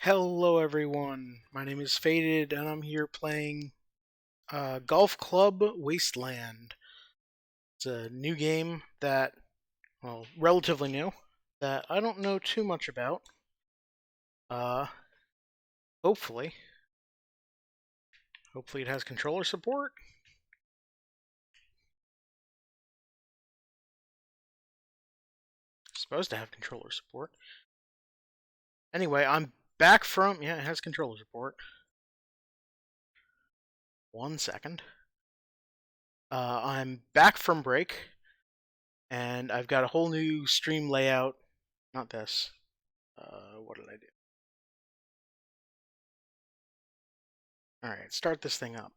Hello everyone, my name is Faded and I'm here playing Golf Club Wasteland. It's a new game that, well, relatively new, that I don't know too much about. Uh, hopefully. Hopefully it has controller support. It's supposed to have controller support. Anyway, I'm back from, yeah, it has controller support. 1 second. I'm back from break, and I've got a whole new stream layout. Not this. What did I do? Alright, start this thing up.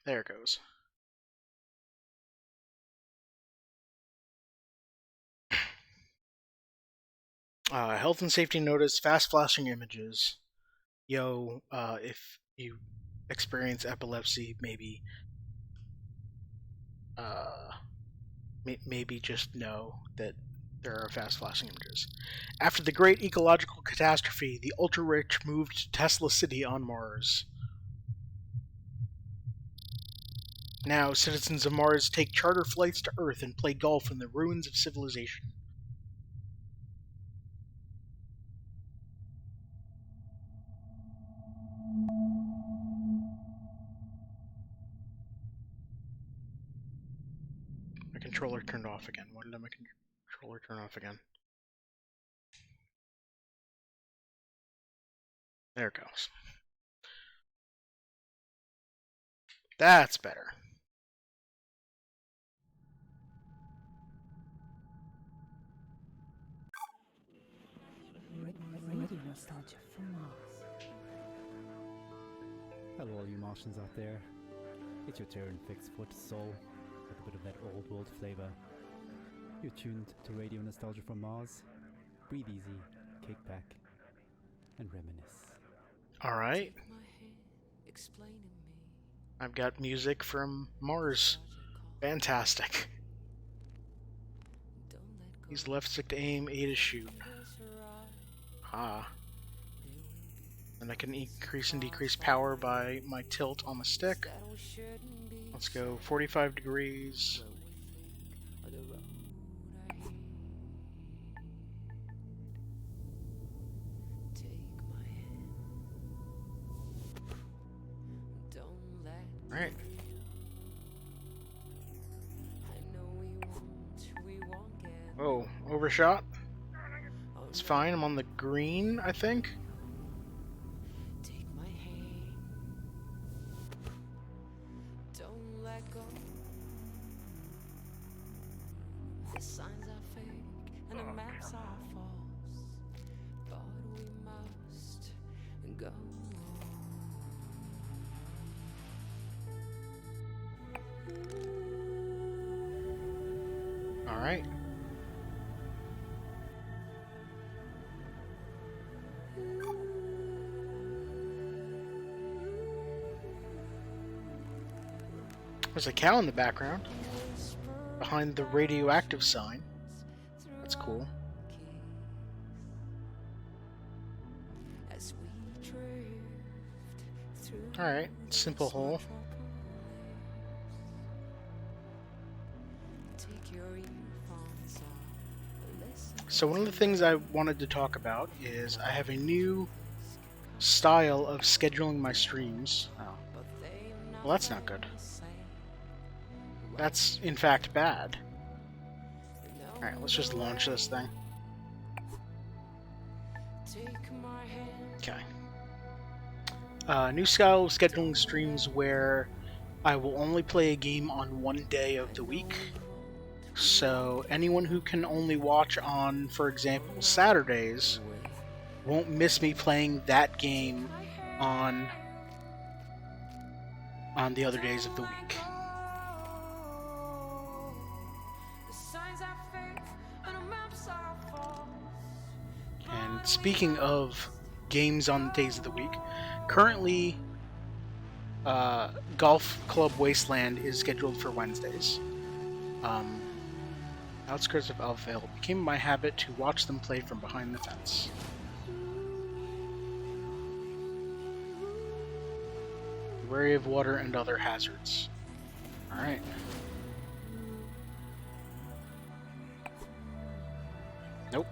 There it goes. Health and safety notice, fast flashing images. If you experience epilepsy, uh, maybe just know that there are fast flashing images. After the great ecological catastrophe, the ultra-rich moved to Tesla City on Mars. Now, citizens of Mars take charter flights to Earth and play golf in the ruins of civilization. My controller turned off again. Why did my controller turn off again? There it goes. That's better. Radio nostalgia from Mars. Hello all you Martians out there. It's your Terran fixed foot soul with a bit of that old world flavor. You're tuned to Radio Nostalgia from Mars. Breathe easy, kick back, and reminisce. Alright. I've got music from Mars. Fantastic. Use left stick to aim, A to shoot. And I can increase and decrease power by my tilt on the stick. Let's go 45 degrees. Alright. Oh, overshot. It's fine, I'm on the green, I think. The signs are fake and the maps are false, but we must go on. Alright. There's a cow in the background, behind the radioactive sign. That's cool. Alright, simple hole. So one of the things I wanted to talk about is I have a new style of scheduling my streams. Oh. Well, that's not good. That's, in fact, bad. Alright, let's just launch this thing. Okay. New style of scheduling streams where I will only play a game on one day of the week. So anyone who can only watch on, for example, Saturdays won't miss me playing that game on the other days of the week. And speaking of games on the days of the week, currently Golf Club Wasteland is scheduled for Wednesdays. Outskirts of Elfvale. It became my habit to watch them play from behind the fence. Be wary of water and other hazards. Alright. Nope.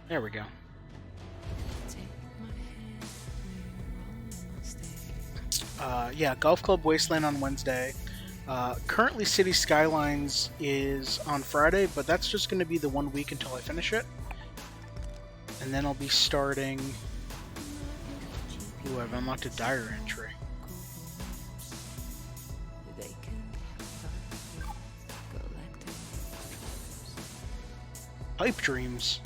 There we go. Yeah, Golf Club Wasteland on Wednesday. Currently, City Skylines is on Friday, but that's just going to be the 1 week until I finish it. And then I'll be starting... Ooh, I've unlocked a diary entry. Pipe Dreams.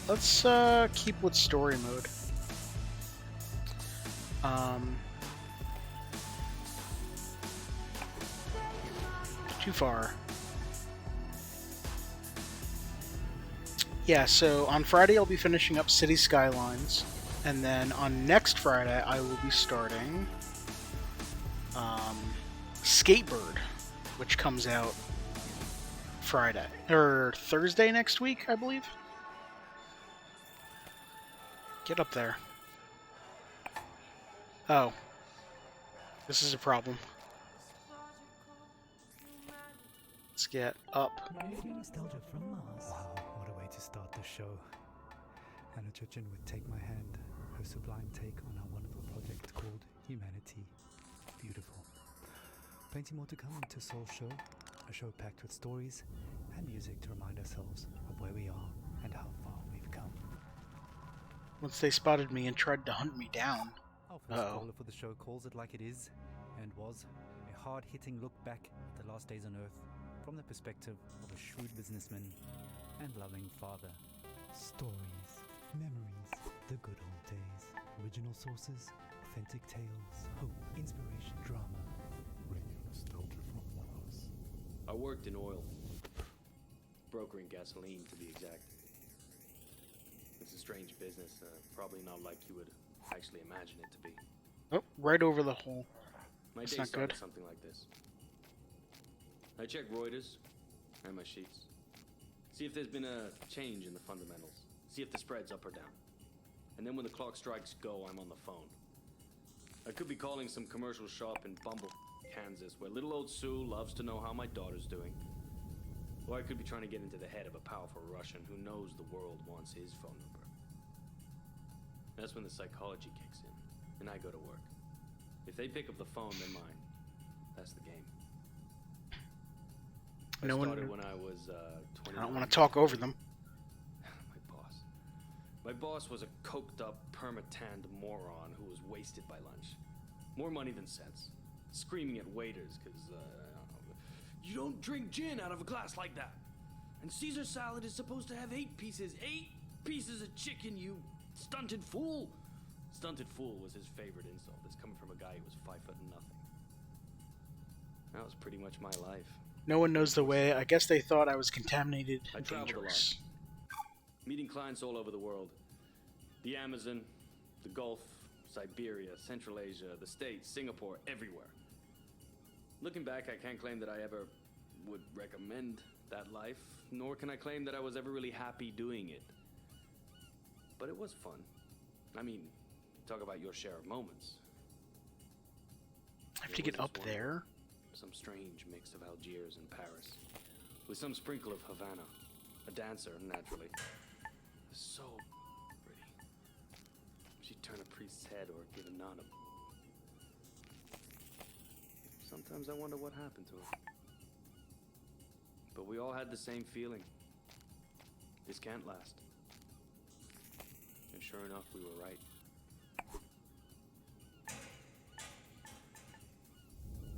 Let's keep with story mode. Too far. Yeah, so on Friday I'll be finishing up City Skylines, and then on next Friday I will be starting Skatebird, which comes out Friday or Thursday next week, I believe. Get up there. Oh. This is a problem. Let's get up. Nostalgia from Mars. Wow, what a way to start the show. Anna Churchin would take my hand, her sublime take on our wonderful project called Humanity. Beautiful. Plenty more to come into Soul Show, a show packed with stories and music to remind ourselves of where we are and how far we've come. Once they spotted me and tried to hunt me down. Our first caller for the show calls it like it is, and was a hard-hitting look back at the last days on Earth from the perspective of a shrewd businessman and loving father. Stories, memories, the good old days, original sources, authentic tales, hope, inspiration, drama. Radio nostalgia from Mars. I worked in oil, brokering gasoline to be exact. It's a strange business, probably not like you would actually imagine it to be. Oh, right over the hole. My That's day not started good. something like this. I check Reuters and my sheets. See if there's been a change in the fundamentals. See if the spread's up or down. And then when the clock strikes go, I'm on the phone. I could be calling some commercial shop in Bumble, Kansas, where little old Sue loves to know how my daughter's doing. Or I could be trying to get into the head of a powerful Russian who knows the world wants his phone number. That's when the psychology kicks in, and I go to work. If they pick up the phone, they're mine. That's the game. I started when I was 29. I don't want to talk over them. My boss was a coked-up, perma-tanned moron who was wasted by lunch. More money than sense. Screaming at waiters because, you don't drink gin out of a glass like that. And Caesar salad is supposed to have 8 pieces. 8 pieces of chicken, you stunted fool. Stunted fool was his favorite insult. It's coming from a guy who was 5'0" nothing. That was pretty much my life. No one knows the way. I guess they thought I was contaminated I and traveled dangerous. a lot, meeting clients all over the world. The Amazon, the Gulf, Siberia, Central Asia, the States, Singapore, everywhere. Looking back, I can't claim that I ever would recommend that life, nor can I claim that I was ever really happy doing it. But it was fun. I mean, talk about your share of moments. I have to get up there. Some strange mix of Algiers and Paris, with some sprinkle of Havana. A dancer, naturally. So pretty. She'd turn a priest's head or give a nod. Sometimes I wonder what happened to her. But we all had the same feeling. This can't last. And sure enough, we were right.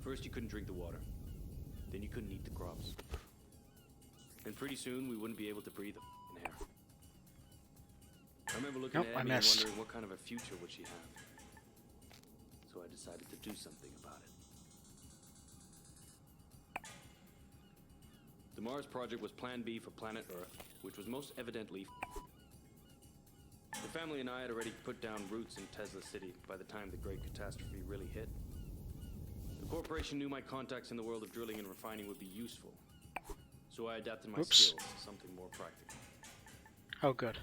First, you couldn't drink the water. Then you couldn't eat the crops. And pretty soon, we wouldn't be able to breathe the air. I remember looking at Emmy and wondering what kind of a future would she have. So I I decided to do something about it. The Mars project was Plan B for planet Earth, which was most evidently. The family and I had already put down roots in Tesla City by the time the great catastrophe really hit. The corporation knew my contacts in the world of drilling and refining would be useful, so I adapted my skills to something more practical. Oh, good.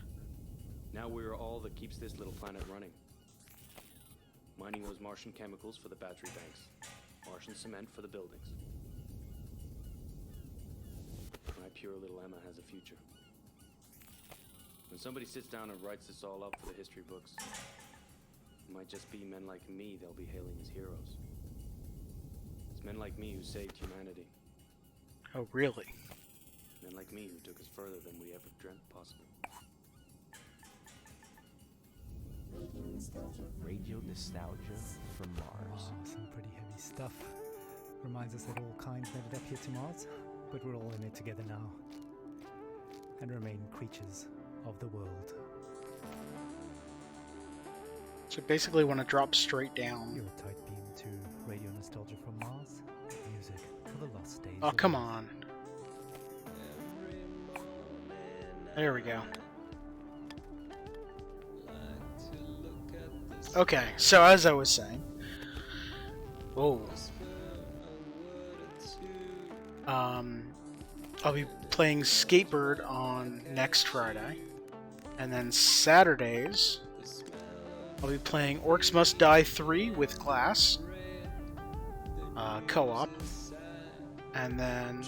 Now we're all that keeps this little planet running. Mining those Martian chemicals for the battery banks, Martian cement for the buildings. My pure little Emma has a future. When somebody sits down and writes this all up for the history books, it might just be men like me they'll be hailing as heroes. It's men like me who saved humanity. Oh, really? Men like me who took us further than we ever dreamt possible. Radio nostalgia from Mars. Wow, some pretty heavy stuff. Reminds us that all kinds made it up here to Mars, but we're all in it together now, and remain creatures of the world. So basically want to drop straight down. You're a tight beam to Radio Nostalgia from Mars. Music for the lost days. Oh, come on. There we go. Okay, so as I was saying, I'll be playing Skatebird on next Friday, and then Saturdays I'll be playing Orcs Must Die 3 with Glass, co-op, and then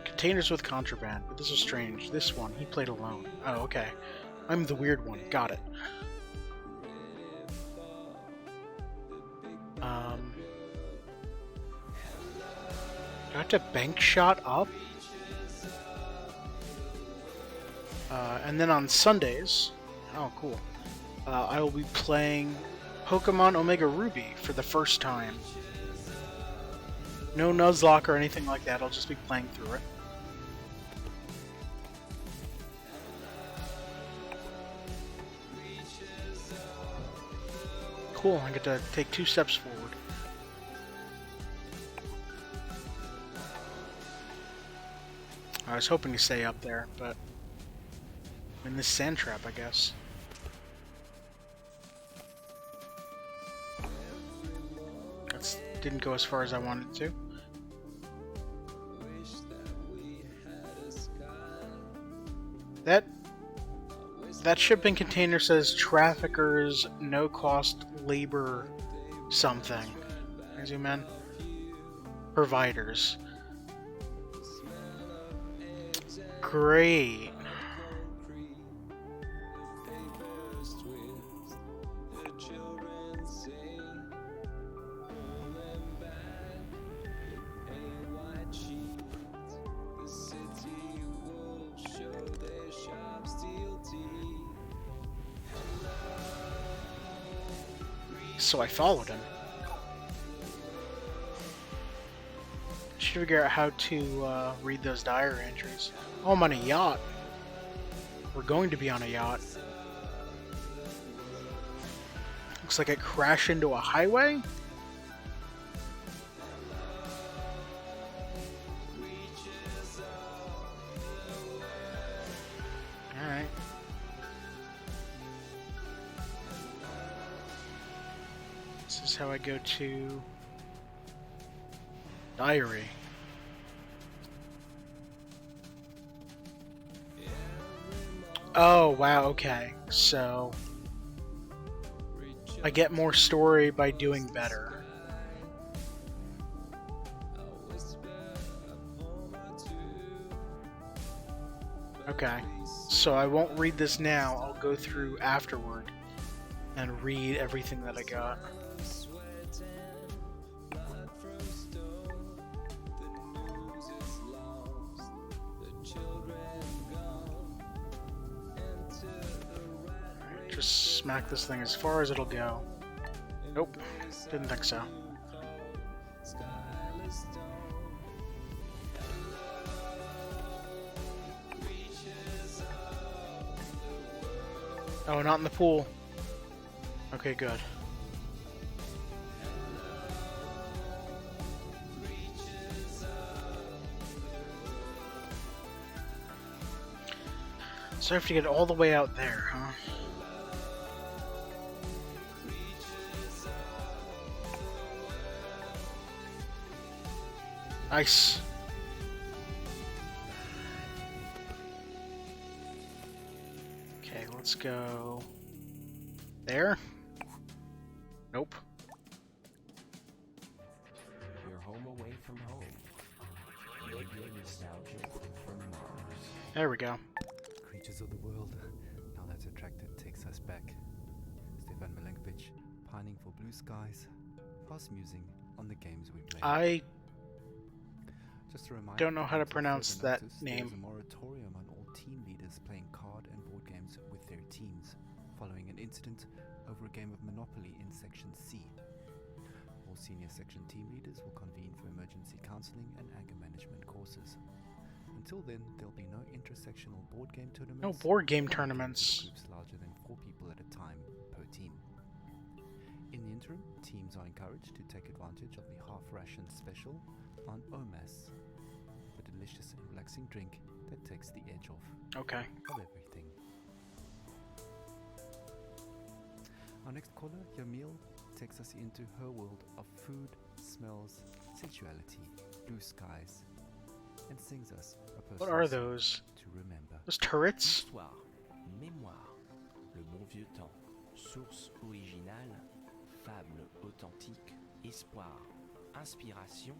Containers with Contraband. But this is strange. This one he played alone. Oh, okay. I'm the weird one. Got it. Do I have to bank shot up? And then on Sundays, oh cool, I will be playing Pokemon Omega Ruby for the first time. No Nuzlocke or anything like that, I'll just be playing through it. Cool, I get to take 2 steps forward. I was hoping to stay up there, but I'm in this sand trap, I guess. That didn't go as far as I wanted to. That shipping container says traffickers, no cost labor something. Can I zoom in? Providers. Great. So I followed him. Should figure out how to read those diary entries. Oh, I'm on a yacht. We're going to be on a yacht. Looks like I crashed into a highway. Alright. This is how I go to diary. Oh, wow, okay. So I get more story by doing better. Okay. So I won't read this now. I'll go through afterward and read everything that I got. Just smack this thing as far as it'll go. Nope, didn't think so. Oh, not in the pool. Okay, good. So I have to get all the way out there, huh? Nice. Okay, let's go there. Nope. You're home away from home. Radio nostalgia from Mars. There we go. Creatures of the world. Now that's attracted takes us back. Stefan Milenkovic, pining for blue skies, fast musing on the games we play. I Just a reminder, don't know how to for pronounce further that notice, name. There's a moratorium on all team leaders playing card and board games with their teams, following an incident over a game of Monopoly in Section C. All senior section team leaders will convene for emergency counseling and anger management courses. Until then, there'll be no intersectional board game tournaments. No board game or games with tournaments. Groups larger than 4 people at a time per team. In the interim, teams are encouraged to take advantage of the half ration special on OMAS, the delicious and relaxing drink that takes the edge off Okay. of everything. Our next caller, Yamil, takes us into her world of food, smells, sensuality, blue skies, and sings us a What personal are song those? to remember. Those turrets? Histoire, mémoire, le bon vieux temps, source originale, fable authentique, espoir, inspiration,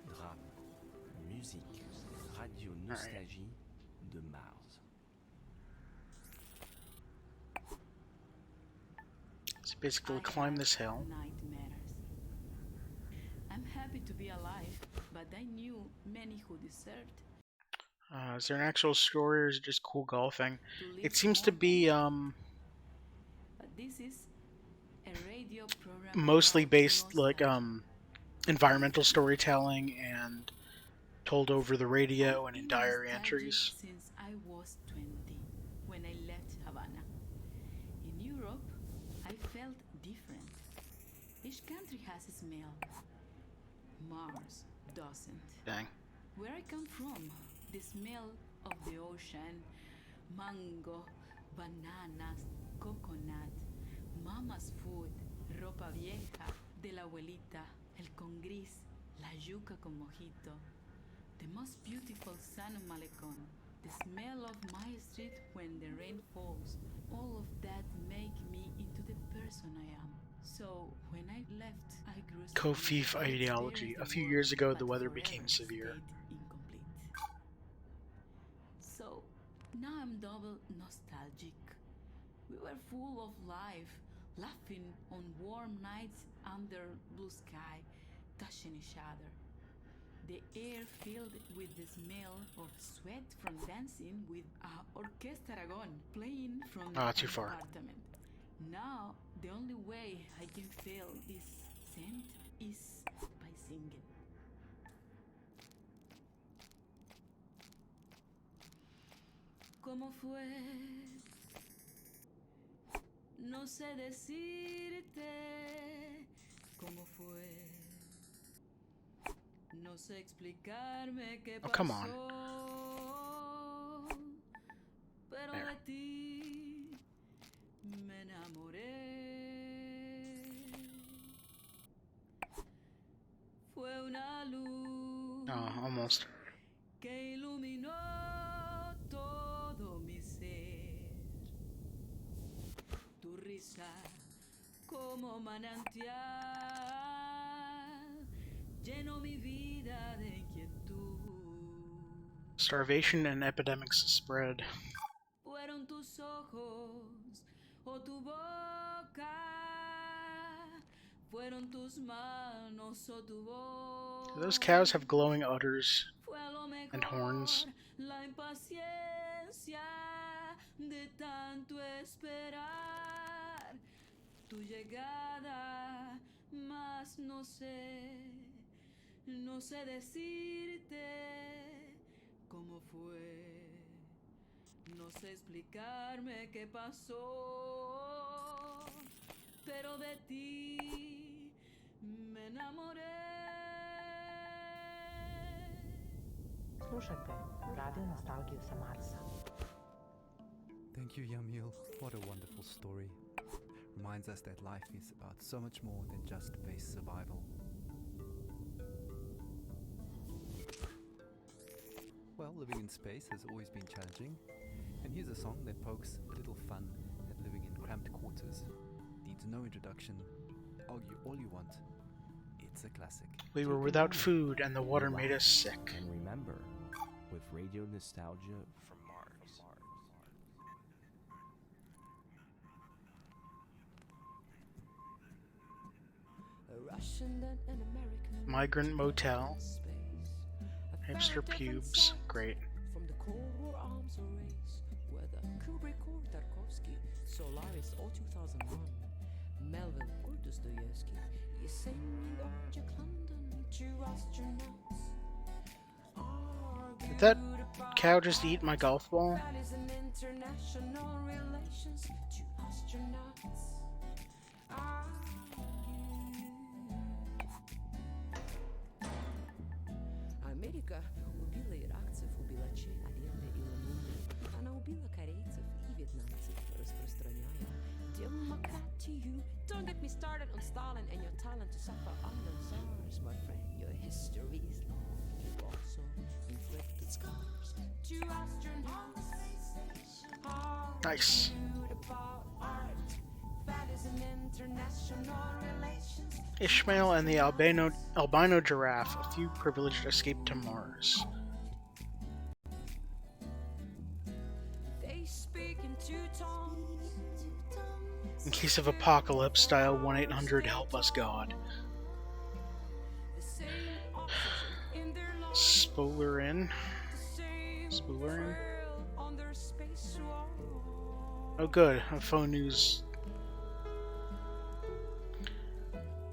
drame, musique, radio nostalgie de Mars. So basically climb this hill. Nightmares. I'm happy to be alive, but I knew many who deserved Is there an actual story or is it just cool golfing? to live It seems to more be than- But this is a radio program mostly about based like nostalgia. environmental storytelling and told over the radio and in I've been diary nostalgic entries. since I was 20, when I left Havana. In Europe, I felt different. Each country has a smell. Mars doesn't. Dang. Where I come from, the smell of the ocean, mango, bananas, coconut, mama's food, ropa vieja, de la abuelita, el con gris, la yuca con mojito, the most beautiful sun of Malecon, the smell of my street when the rain falls, all of that make me into the person I am. So when I left, I grew Kofif ideology. A few years ago, the weather became severe. Incomplete. So now I'm double nostalgic. We were full of life, laughing on warm nights under blue sky, touching each other. The air filled with the smell of sweat from dancing with Orquesta Aragon playing from Too an far. apartment. Now, the only way I can feel this scent is by singing. ¿Cómo fue? No sé decirte cómo fue. No sé explicarme qué Oh, pasó. come on. Pero There. de ti me enamoré. Fue una luz Oh, almost. que iluminó todo mi ser. Tu risa como manantial llenó mi vida de inquietud. Starvation and epidemics spread. Fueron tus ojos o tu boca, fueron tus manos o tu voz. Do those cows have glowing udders? Fue a lo mejor and horns? la impaciencia de tanto esperar tu llegada, mas no sé decirte cómo fue. No sé explicarme qué pasó, pero de ti me enamoré. Slušajte Radio Nostalgiju sa Marsa. Thank you, Yamil. What a wonderful story. Reminds us that life is about so much more than just base survival. Well, living in space has always been challenging, and here's a song that pokes a little fun at living in cramped quarters. Needs no introduction. Argue all you want. It's a classic. We were without food and the water made us sick. And remember, with radio nostalgia from Mars. A Russian and an American Migrant motel. space. A Hipster third different pubes. song Great. from the Cold War arms race. Whether Kubrick or Tarkovsky, Solaris or 2001, Melville or Dostoevsky, Yesenia or Jack London, two astronauts. Did that cow just eat my golf ball? That is an international relations, two astronauts. Америка убила иракцев, убила чеченцев и ламунцев. Она убила корейцев и вьетнамцев, распространяя демократию. Don't get me started on Stalin and your talent to suffer under SARS, my friend. Your history is long. You also inflicted scars. Two astronauts. Nice. About art. That is an international relations. Ishmael and the albino giraffe. A few privileged escaped to Mars. They speak in two tongues. In case of apocalypse, dial 1-800 help us God. The same oxygen in their lungs. Spoiler in. The same Spoiler in. thrill on their spacewalk. Oh good, a phone news.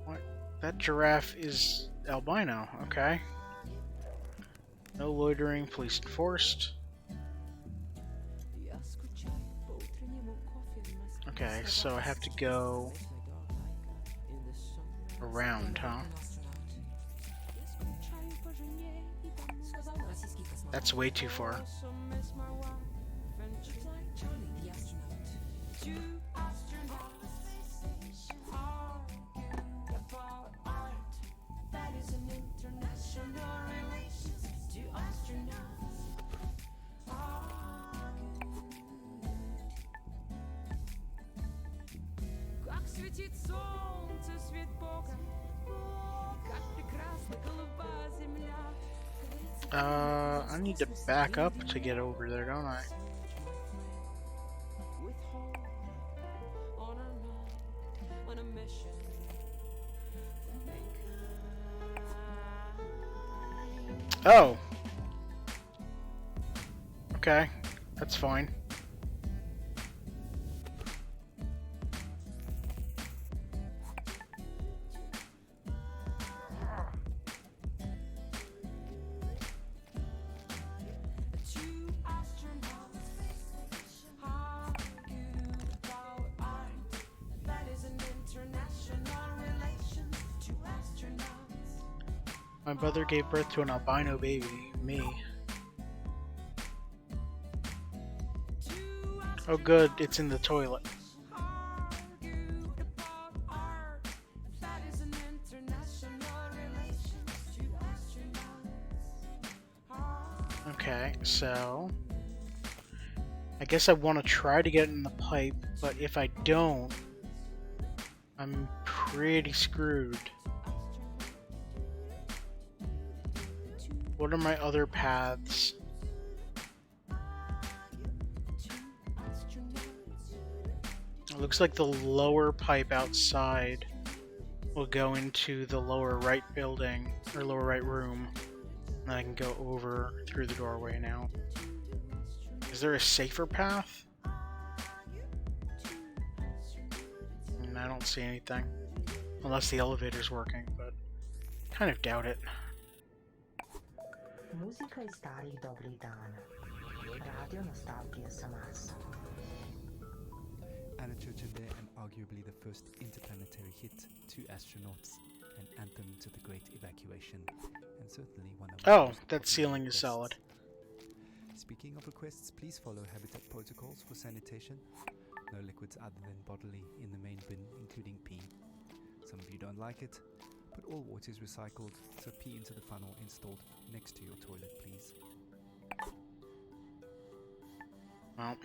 What? That giraffe is albino, okay. No loitering, police enforced. Я скучаю по утреннему кофе в Москве. Okay, so I have to go In the sun. around, huh? Я скучаю по жене и дому. Сказал российский космонавт. That's way too far. Also miss my wife and Charlie the astronaut. Two astronauts argued about art. That is an international relations. Two astronauts argued. Как светит солнце, свет Бога, как прекрасна голубая земля. I need to back up to get over there, don't I? With home on our mind, on a mission for mankind. Oh! Okay, that's fine. Two astronauts argued about art. That is an international relation. Two astronauts. My mother gave birth to an albino baby, me. Two Oh good, it's in the toilet. argued about art. That is an international relation. Two astronauts. Okay, so I guess I want to try to get in the pipe, but if I don't, I'm pretty screwed. What are my other paths? It looks like the lower pipe outside will go into the lower right building, or lower right room. And I can go over through the doorway now. Is there a safer path? I don't see anything. Unless the elevator's working, but kind of doubt it. Muzika iz starih dobrih dana. Radio nostalgija sa Marsa. Anna Churchill and arguably the first interplanetary hit, Two Astronauts, an anthem to the Great Evacuation, and certainly one of Oh, most that popular ceiling is requests. solid. Speaking of requests, please follow habitat protocols for sanitation. No liquids other than bodily in the main bin, including pee. Some of you don't like it, but all water is recycled, so pee into the funnel installed next to your toilet, please. Well,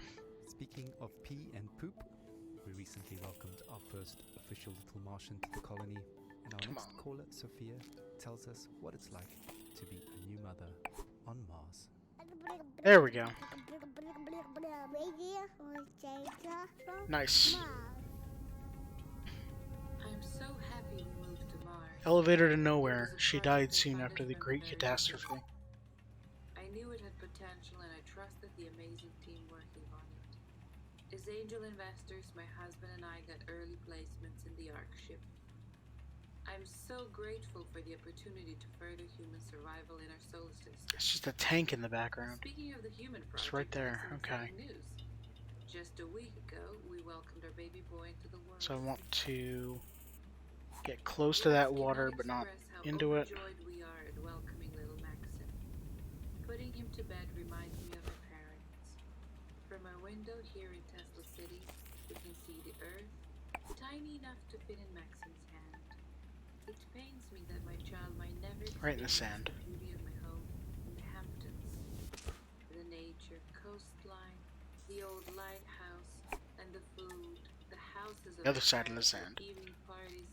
Speaking of pee and poop, we recently welcomed our first official little Martian to the colony, and our Come next on. caller, Sophia, tells us what it's like to be a new mother on Mars. there we go. Nice. I'm so happy we moved to Mars. Elevator to nowhere. She died soon after the Great Catastrophe. I knew it had potential and I trusted the amazing team working on it. As angel investors, my husband and I got early placements in the ARC ship. I'm so grateful for the opportunity to further human survival in our solar system. It's just a tank in the background. Speaking of the human project, It's right there. I have some Okay. exciting news. Just a week ago, we welcomed our baby boy into the world. So I want to get close to that water, but not into it. Overjoyed we are at welcoming little Maxim. Putting him to bed reminds me of our parents. From our window here in Tesla City, we can see the Earth, tiny enough to fit in Maxim's hand. It pains me that my child might never Right in the experience sand. the beauty of my home in the Hamptons. The nature, coastline, the old lighthouse, and the food, the houses of The other side of the parents, sand. evening parties,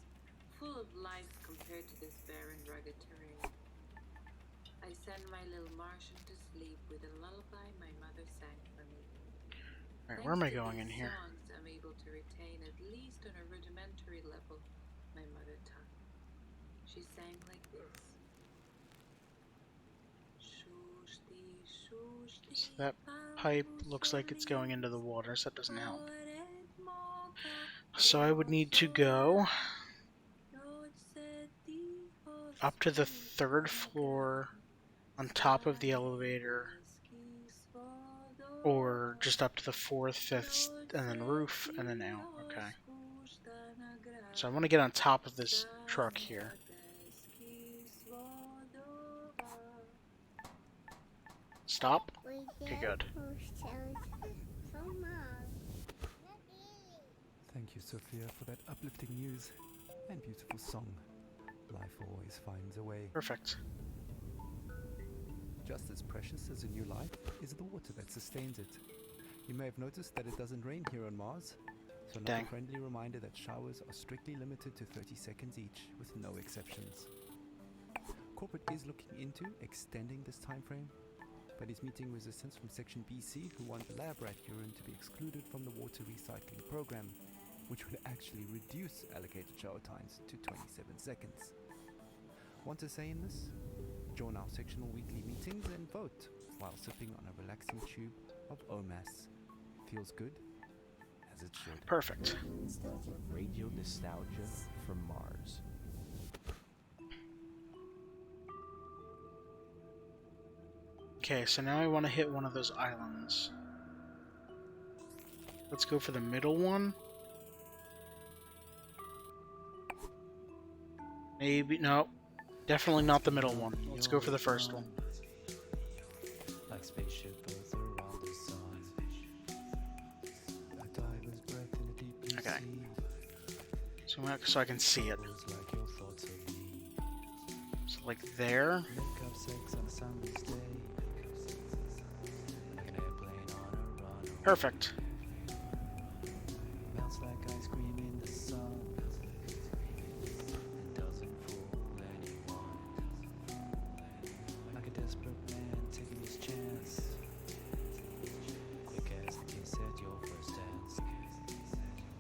full of life compared to this barren, rugged terrain. I send my little Martian to sleep with a lullaby my mother sang for me. Alright, where am I Thanks to going in these here? songs, I'm able to retain, at least on a rudimentary level, my mother tongue. She sang like this. So that pipe looks like it's going into the water, so that doesn't help. So I would need to go up to the 3rd floor on top of the elevator, or just up to the 4th, 5th, and then roof, and then out. Okay. So I want to get on top of this truck here. Stop? Okay, good. Thank you, Sophia, for that uplifting news and beautiful song. Life always finds a way. Perfect. Just as precious as a new life is the water that sustains it. You may have noticed that it doesn't rain here on Mars, so Dang. another friendly reminder that showers are strictly limited to 30 seconds each, with no exceptions. Corporate is looking into extending this time frame, but is meeting resistance from Section BC, who want lab rat urine to be excluded from the water recycling program, which would actually reduce allocated shower times to 27 seconds. Want to say in this? Join our sectional weekly meetings and vote while sipping on a relaxing tube of OMAS. Feels good, as it should. Perfect. Radio nostalgia from Mars. Okay, so now I want to hit one of those islands. Let's go for the middle one. Maybe, no. Definitely not the middle one. Let's go for the first one. Like spaceship Earth around the sun. A diver's breath in a deep blue Okay. sea. So I can see it. Feels like your thoughts of me. So like there. Make up sex on a summer's day. Like an airplane on a runway. Perfect. Melts like ice cream in the sun. And doesn't fool anyone. Like a desperate man taking his chance. Quick as a kiss at your first dance.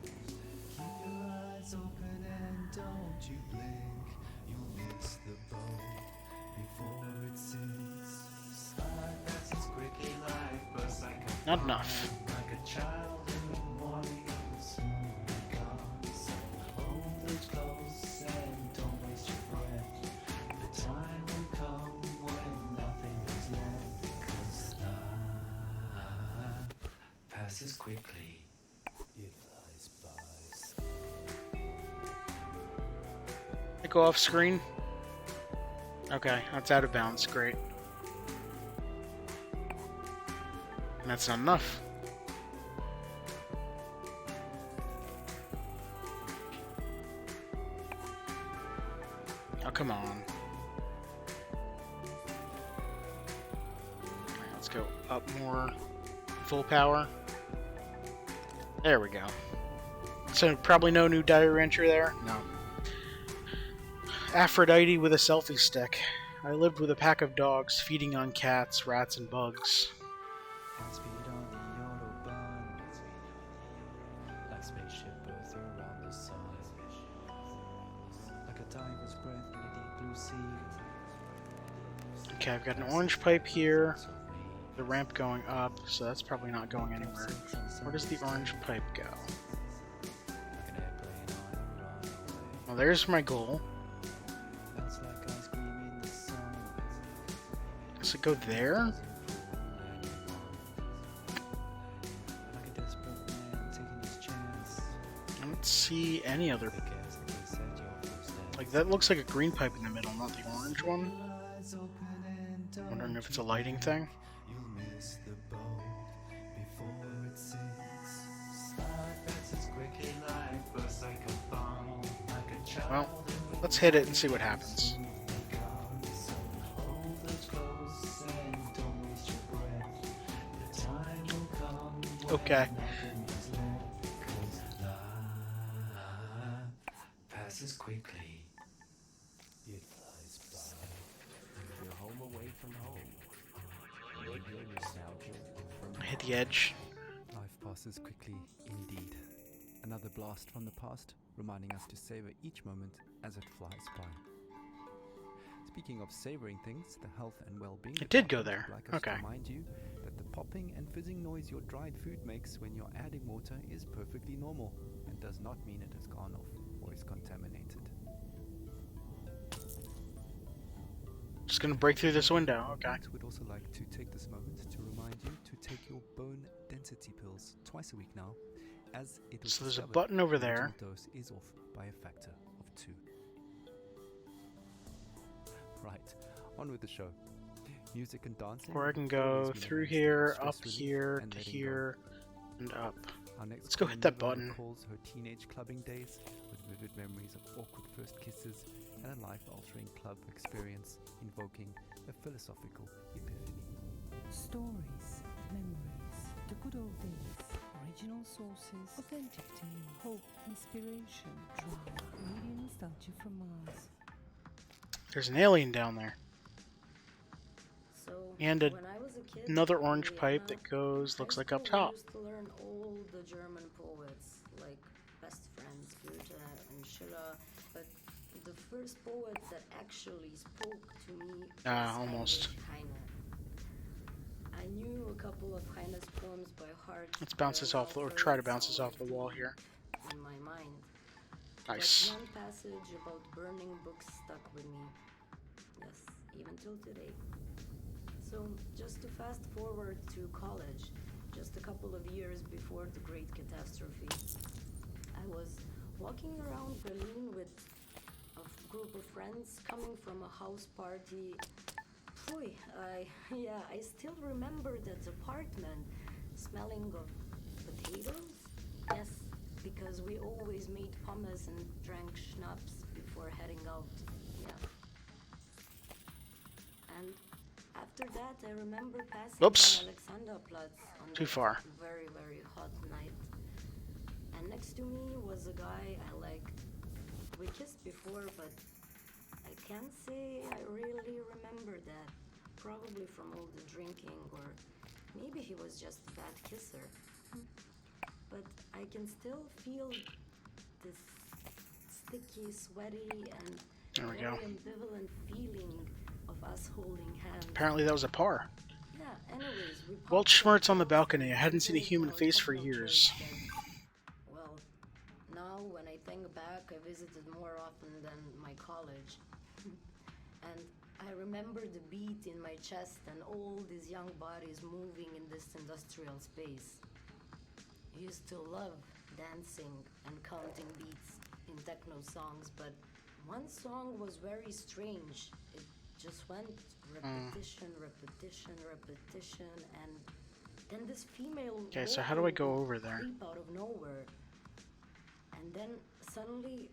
Keep your eyes open and don't you blink. You'll miss the boat before it sinks. Slide passes quickly, life bursts like a Not enough. like a child in the morning, will soon be gone. So hold it close and don't waste your breath. The time will come when nothing is left. 'Cause time passes quickly. It flies by. I go off screen. Okay, that's out of bounds. Great. That's not enough. Oh, come on. Alright, let's go up more. Full power. There we go. So probably no new diary entry there? No. Aphrodite with a selfie stick. I lived with a pack of dogs, feeding on cats, rats, and bugs. Speed on the Autobahn, like spaceship Earth around the sun, like a diver's breath in a deep blue sea. Okay, I've got an orange pipe here. The ramp going up, so that's probably not going anywhere. Where does the orange pipe go? Like an airplane on a runaway. Well, there's my goal. That's like ice cream in the sun. Does it go there? Like a desperate man taking his chance. I don't see any other. The gas that they set you off those steps. Like, that looks like a green pipe in the middle, not the orange one. Eyes open and don't Wondering if it's a lighting thing. You'll miss the boat before it sinks. Slide passes quickly like bus, like a bomb, like a child. Well, let's hit it and see what happens. Hold it close and don't waste your breath. The time will come when Okay. nothing is left, because life passes quickly. It flies by. You're home away from home. Maybe a nostalgia from I hit the edge. Life passes quickly indeed. Another blast from the past, reminding us to savor each moment as it flies by. Speaking of savoring things, the health and well-being It did go department there. would like us to Okay. remind you that the popping and fizzing noise your dried food makes when you're adding water is perfectly normal and does not mean it has gone off or is contaminated. Just gonna break through this window. Okay. We'd also like to take this moment to remind you to take your bone density pills twice a week now, as it was So there's a discovered button over the original there. dose is off by a factor of 2. Right, on with the show. Music and dancing. Or I can have go always been a through mainstay here, of stress up relief here, and to letting here, and up. Our next Let's go caller hit that never button. recalls her teenage clubbing days with vivid memories of awkward first kisses and a life-altering club experience invoking a philosophical epiphany. Stories, memories, the good old days, original sources, authentic tales, hope, inspiration, drama, radio nostalgia from Mars. There's an alien down there. So, And when I was a kid, another in orange pipe Vienna, that goes, high looks like up school, we top. used to learn all the German poets, like best friends, Goethe and Schiller. But the first poet that actually spoke to me was Almost. Heinrich Heine. I knew a couple of Heine's poems by heart. Let's bounce this off, or try to bounce this off the wall here. In my mind. Nice. But one passage about burning books stuck with me. Yes, even till today. So, just to fast forward to college, just a couple of years before the Great Catastrophe, I was walking around Berlin with a group of friends coming from a house party. Boy, I still remember that apartment smelling of potatoes. Yes, because we always made pommes and drank schnapps before heading out. Yeah. And after that, I remember passing Oops. by Alexanderplatz on Too that far. very, very hot night. And next to me was a guy I liked. We kissed before, but I can't say I really remember that. Probably from all the drinking, or maybe he was just a bad kisser. But I can still feel this sticky, sweaty, and There we very go. ambivalent feeling of us holding hands. Apparently that was a par. Yeah, anyways, we Walt popped some Schmertz on the pills balcony. I hadn't seen a and human our face for techno years. trace that, well, now when I think back, I visited more often than my college. And I remember the beat in my chest and all these young bodies moving in this industrial space. I used to love dancing and counting beats in techno songs, but one song was very strange. It just went repetition, repetition, repetition, and Then this female Okay, so how do I go over there? creep out of nowhere. And then suddenly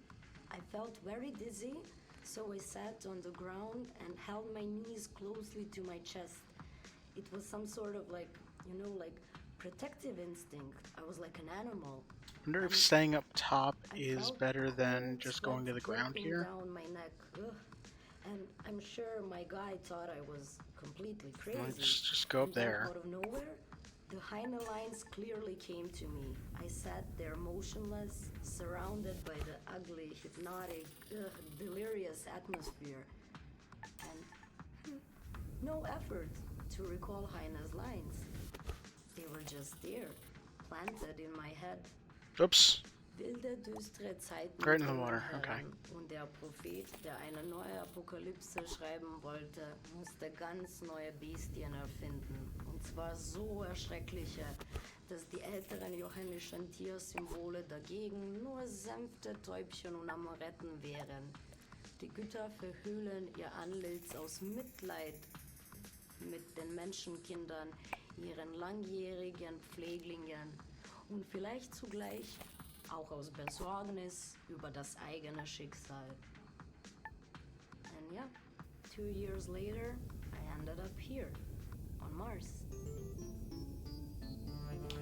I felt very dizzy, so I sat on the ground and held my knees closely to my chest. It was some sort of like, like protective instinct. I was like an animal. I wonder if staying up top I is felt better than cold just sweat going to the ground dripping here. down my neck. Ugh. And I'm sure my guy thought I was completely crazy. Let's just go up And then there. out of nowhere, the hyena lines clearly came to me. I sat there motionless, surrounded by the ugly, hypnotic, delirious atmosphere. And no effort to recall Heine's lines. They were just there, planted in my head. Oops. Wilde, düstere Zeiten Right in the gingen water, heran, okay. Und der Prophet, der eine neue Apokalypse schreiben wollte, musste ganz neue Bestien erfinden. Und zwar so erschreckliche, dass die älteren johannischen Tiersymbole dagegen nur sanfte Täubchen und Amoretten wären. Die Götter verhüllen ihr Antlitz aus Mitleid mit den Menschenkindern, ihren langjährigen Pfleglingen und vielleicht zugleich auch aus Besorgnis über das eigene Schicksal. And yeah, 2 years later, I ended up here, on Mars.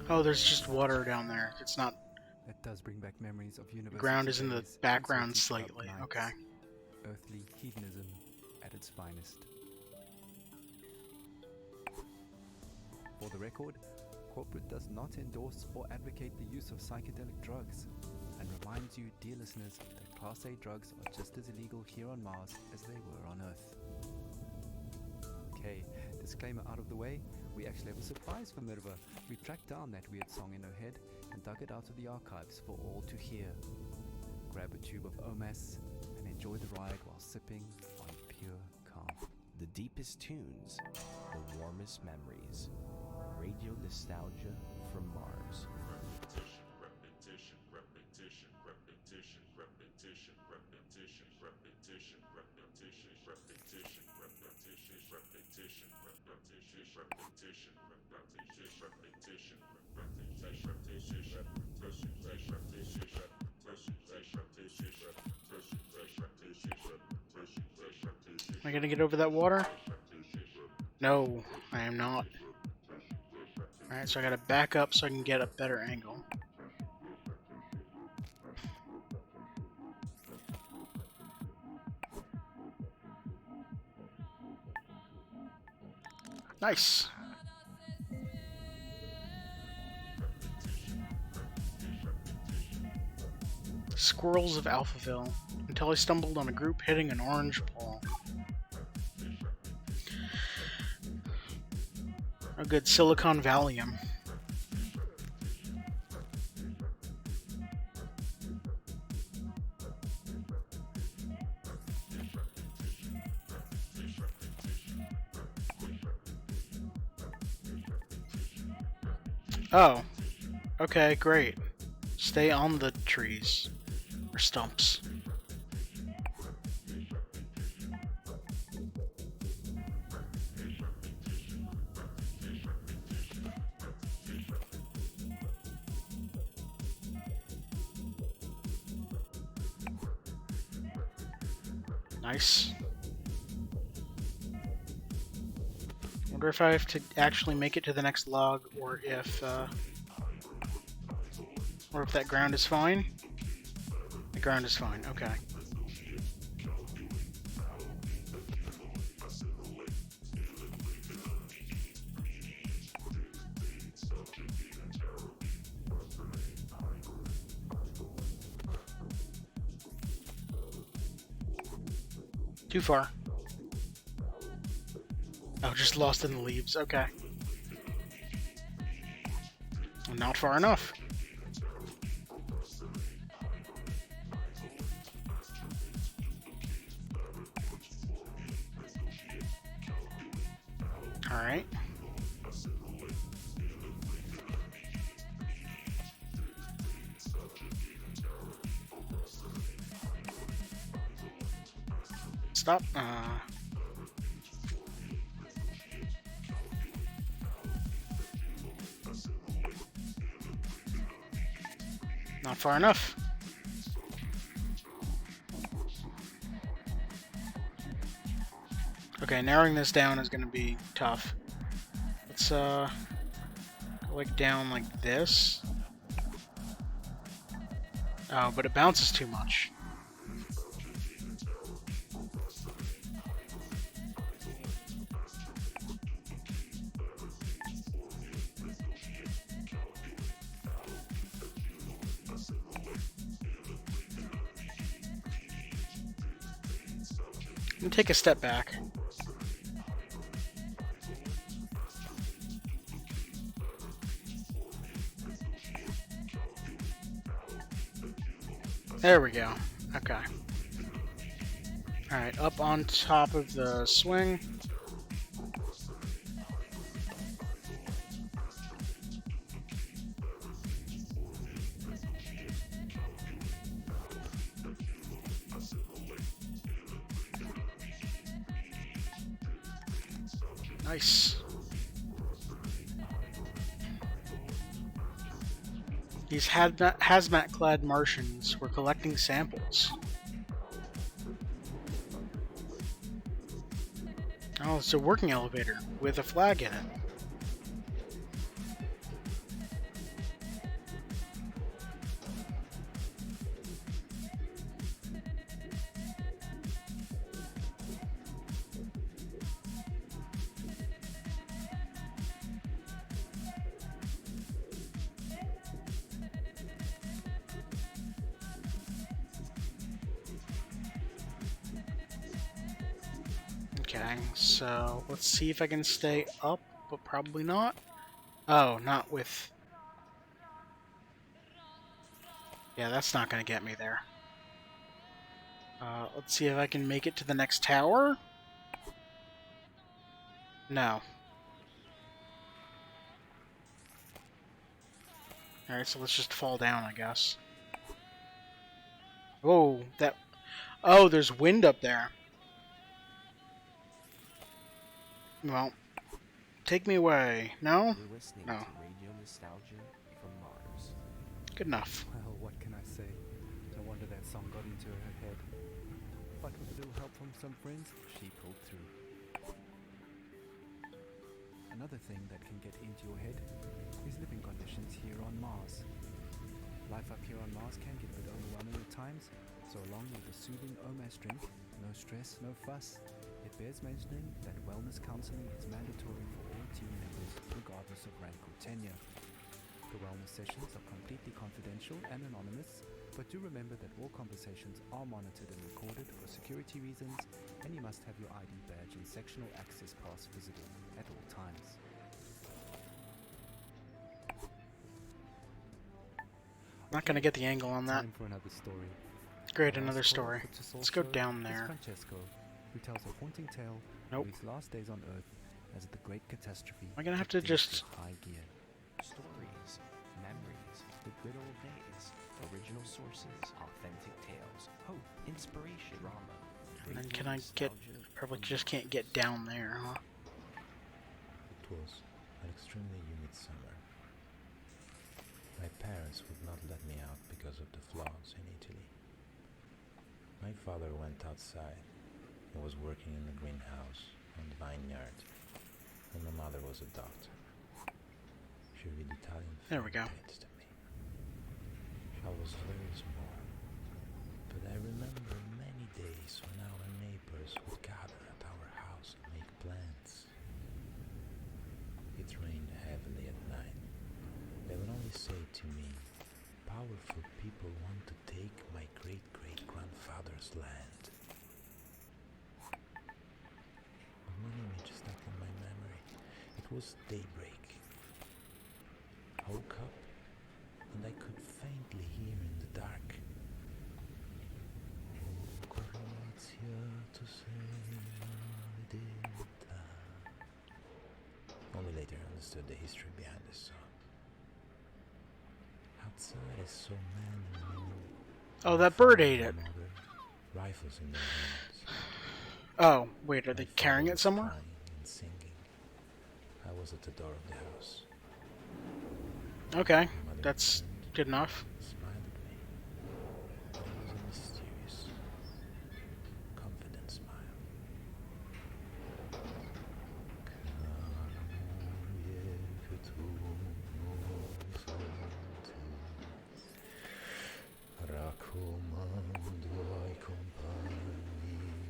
Oh, there's just water down there. It's not. That does bring back memories of The university ground is in the days and background sweaty club slightly. nights. Okay. Earthly hedonism at its finest. For the record, corporate does not endorse or advocate the use of psychedelic drugs, and reminds you, dear listeners, that Class A drugs are just as illegal here on Mars as they were on Earth. Okay, disclaimer out of the way, we actually have a surprise for Mirva. We tracked down that weird song in her head and dug it out of the archives for all to hear. Grab a tube of OMAS and enjoy the ride while sipping on pure calm. The deepest tunes, the warmest memories. Radio nostalgia from Mars. Am I gonna get over that water? No, I am not. Alright, so I gotta back up so I can get a better angle. Nice! Squirrels of Alphaville, until I stumbled on a group hitting an orange ball. A good Silicon Valium. Oh. Okay, great. Stay on the trees. Or stumps. Nice. Wonder if I have to actually make it to the next log, or if that ground is fine. The ground is fine. Okay. Too far. Oh, just lost in the leaves. Okay. Not far enough. All right. Stop. Not far enough. Okay, narrowing this down is gonna be tough. Let's go like down like this. Oh, but it bounces too much. Let me take a step back. There we go. Okay. Alright, up on top of the swing. Nice. These hazmat-clad Martians were collecting samples. Oh, it's a working elevator with a flag in it. Okay, so let's see if I can stay up, but probably not. Oh, not with... Yeah, that's not going to get me there. Let's see if I can make it to the next tower. No. Alright, so let's just fall down, I guess. Oh, that... Oh, there's wind up there. Well, take me away. No? You're listening No. to Radio Nostalgia from Mars. Good enough. Well, what can I say? No wonder that song got into her head. But with a little help from some friends, she pulled through. Another thing that can get into your head is living conditions here on Mars. Life up here on Mars can get a bit overwhelming at times, so along with a soothing OMAS drink, no stress, no fuss, it bears mentioning that wellness counseling is mandatory for all team members, regardless of rank or tenure. The wellness sessions are completely confidential and anonymous, but do remember that all conversations are monitored and recorded for security reasons, and you must have your ID badge and sectional access pass visible at all times. Not gonna get the angle on that. Time for another story. Great, Our another last story. caller for Let's go Soul down Show is there. Francesco, who tells a haunting tale Nope. of his last days on Earth as the Great Catastrophe. Am I gonna have kicked to just... into high gear. Stories, memories, the good old days, original sources, authentic tales, hope, inspiration, drama. And then Radio can I get... Nostalgia Probably from just can't get down there, huh? It was an extremely humid summer. My parents would not let me out because of the floods in Italy. My father went outside and was working in the greenhouse on the vineyard, and my mother was a doctor. She read Italian There we go. fairy tales to me. I was very small, but I remember many days when our neighbors would gather at our house and make plans. It rained heavily at night. They would only say to me, "Powerful people want to take my great-great-grandfather's land." One image stuck in my memory. It was daybreak. I woke up and I could faintly hear in the dark, "Oh, Croatia, to say maledetta." Only later I understood the history behind this song. Outside I saw men and women. Oh, that bird ate it. Mother, rifles in their hands. Oh, wait, are they My carrying father it was somewhere? crying and singing. I was at the door of the house. Okay, My mother that's turned good enough. and smiled at me.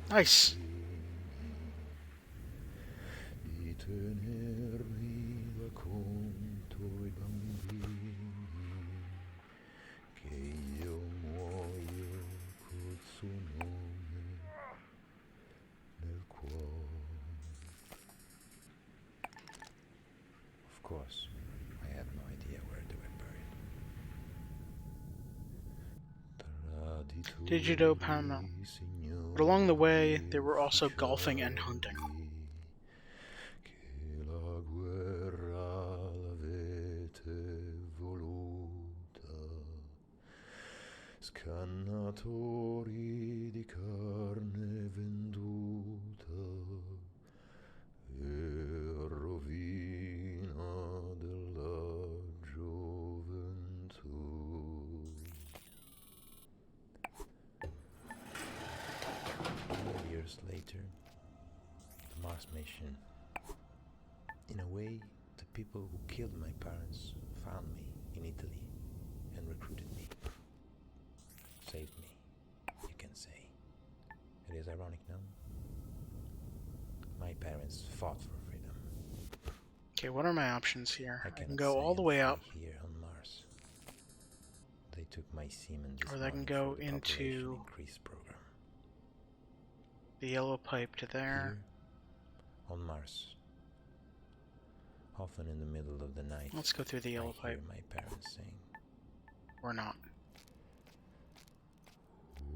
Nice. Di tenermi da conto i bambini, che io muoio col suo nome nel cuore. Of course, I have no idea where they were buried. Digido Panama. But along the way, they were also golfing and hunting. Che la guerra l'avete voluta, scannatori di carne venduta e rovina della gioventù. 12 years later, the Mars mission. In a way, the people who killed my parents found me in Italy and recruited me. Saved me, you can say. It is ironic, no? My parents fought for freedom. Okay, what are my options here? I can cannot go say all the I'm way free up, here on Mars. They took my semen this or I can morning go for the population into increase program. the yellow pipe to there. Here, on Mars, often in the middle of the night, Let's go through the yellow I hear pipe. my parents sing. Or not.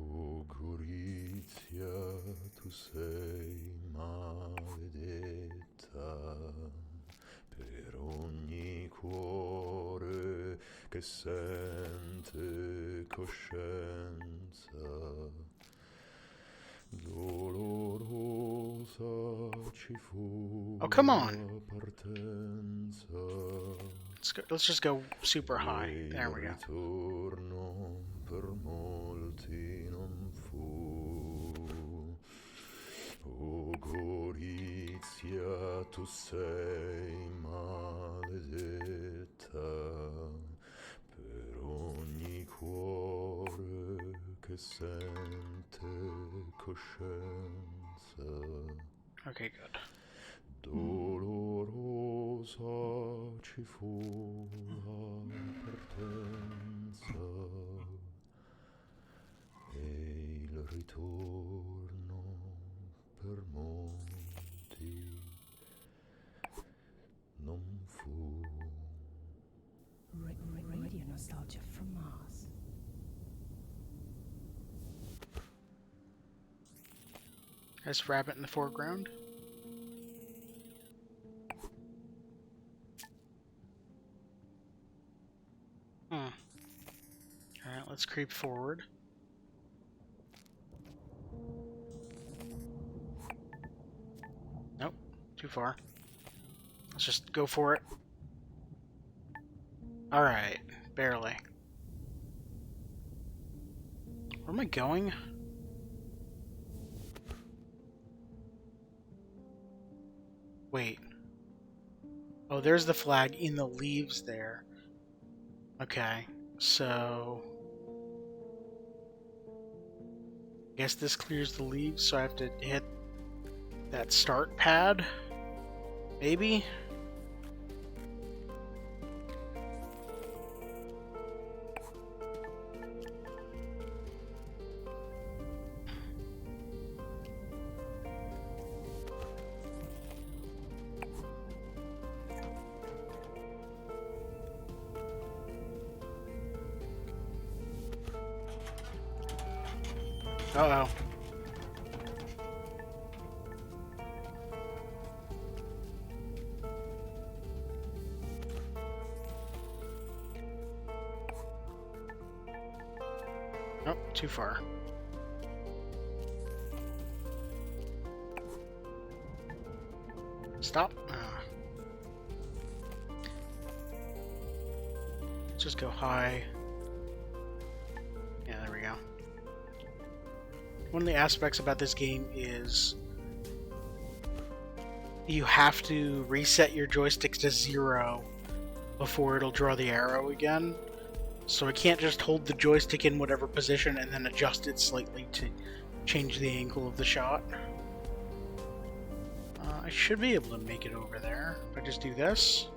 Oh Gorizia, tu sei maledetta per ogni cuore che sente coscienza. Dolorosa ci fu Oh, come on. la partenza. Let's just go super high. There we go. Ritorno per molti non fu. Oh Gorizia, tu sei maledetta per ogni cuore che sente coscienza. Okay, good. Dolorosa ci fu la partenza e il ritorno per molti non fu. Radio nostalgia from Mars. There's rabbit in the foreground. Alright, let's creep forward. Nope, too far. Let's just go for it. Alright, barely. Where am I going? Wait. Oh, there's the flag in the leaves there. Okay, so... guess this clears the leaves, so I have to hit that start pad? Maybe? Uh-oh. Oh, too far. Stop. Let's just go high. Yeah, there we go. One of the aspects about this game is you have to reset your joystick to 0 before it'll draw the arrow again. So I can't just hold the joystick in whatever position and then adjust it slightly to change the angle of the shot. I should be able to make it over there if I just do this.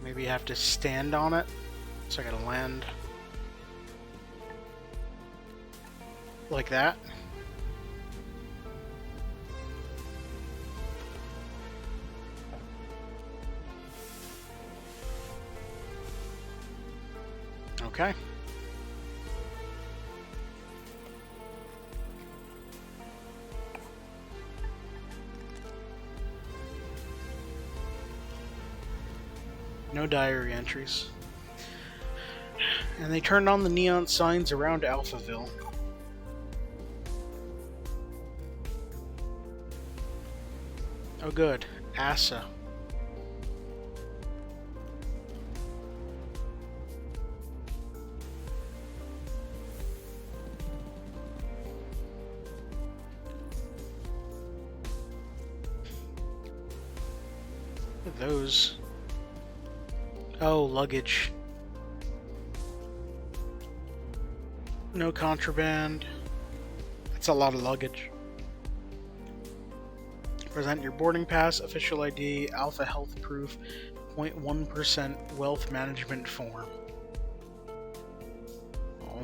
Maybe you have to stand on it, so I gotta land like that. Okay. No diary entries. And they turned on the neon signs around Alphaville. Oh good, Asa. What are those? Oh, luggage. No contraband. That's a lot of luggage. Present your boarding pass, official ID, Alpha Health Proof, 0.1% wealth management form. Oh.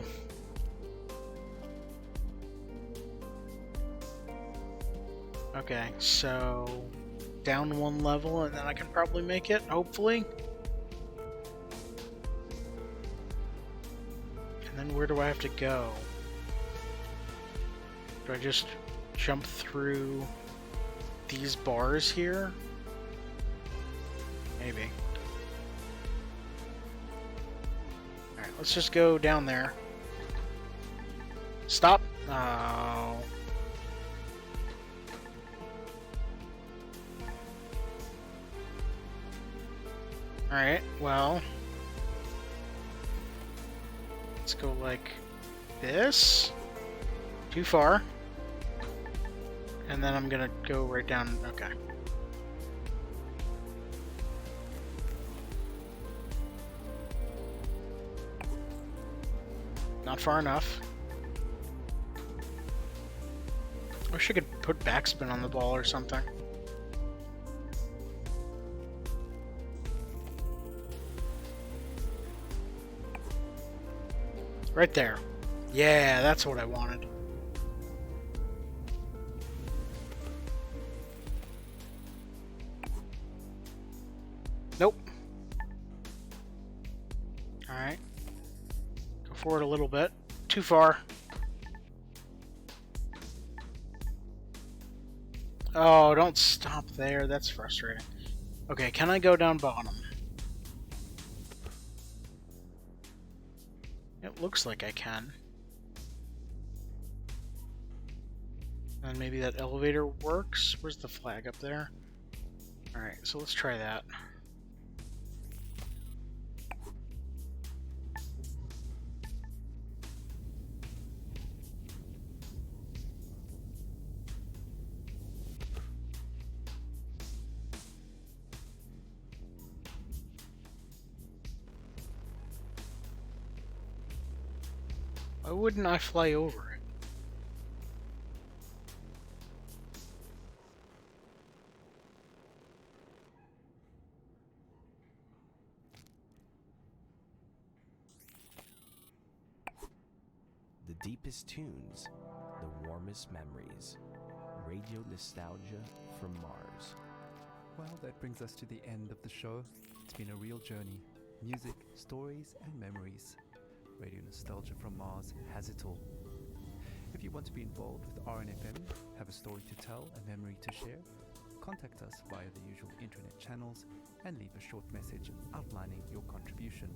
Okay, so down one level and then I can probably make it, hopefully. And then where do I have to go? Do I just jump through these bars here? Maybe. Alright, let's just go down there. Stop! Oh. Alright, well. Let's go like this. Too far. And then I'm gonna go right down. Okay. Not far enough. I wish I could put backspin on the ball or something. Right there. Yeah, that's what I wanted. Nope. Alright. Go forward a little bit. Too far. Oh, don't stop there. That's frustrating. Okay, can I go down bottom? It looks like I can. And maybe that elevator works? Where's the flag up there? Alright, so let's try that. Why wouldn't I fly over it? The deepest tunes, the warmest memories. Radio nostalgia from Mars. Well, that brings us to the end of the show. It's been a real journey. Music, stories, and memories. Radio Nostalgia from Mars has it all. If you want to be involved with RNFM, have a story to tell, a memory to share, contact us via the usual internet channels and leave a short message outlining your contribution.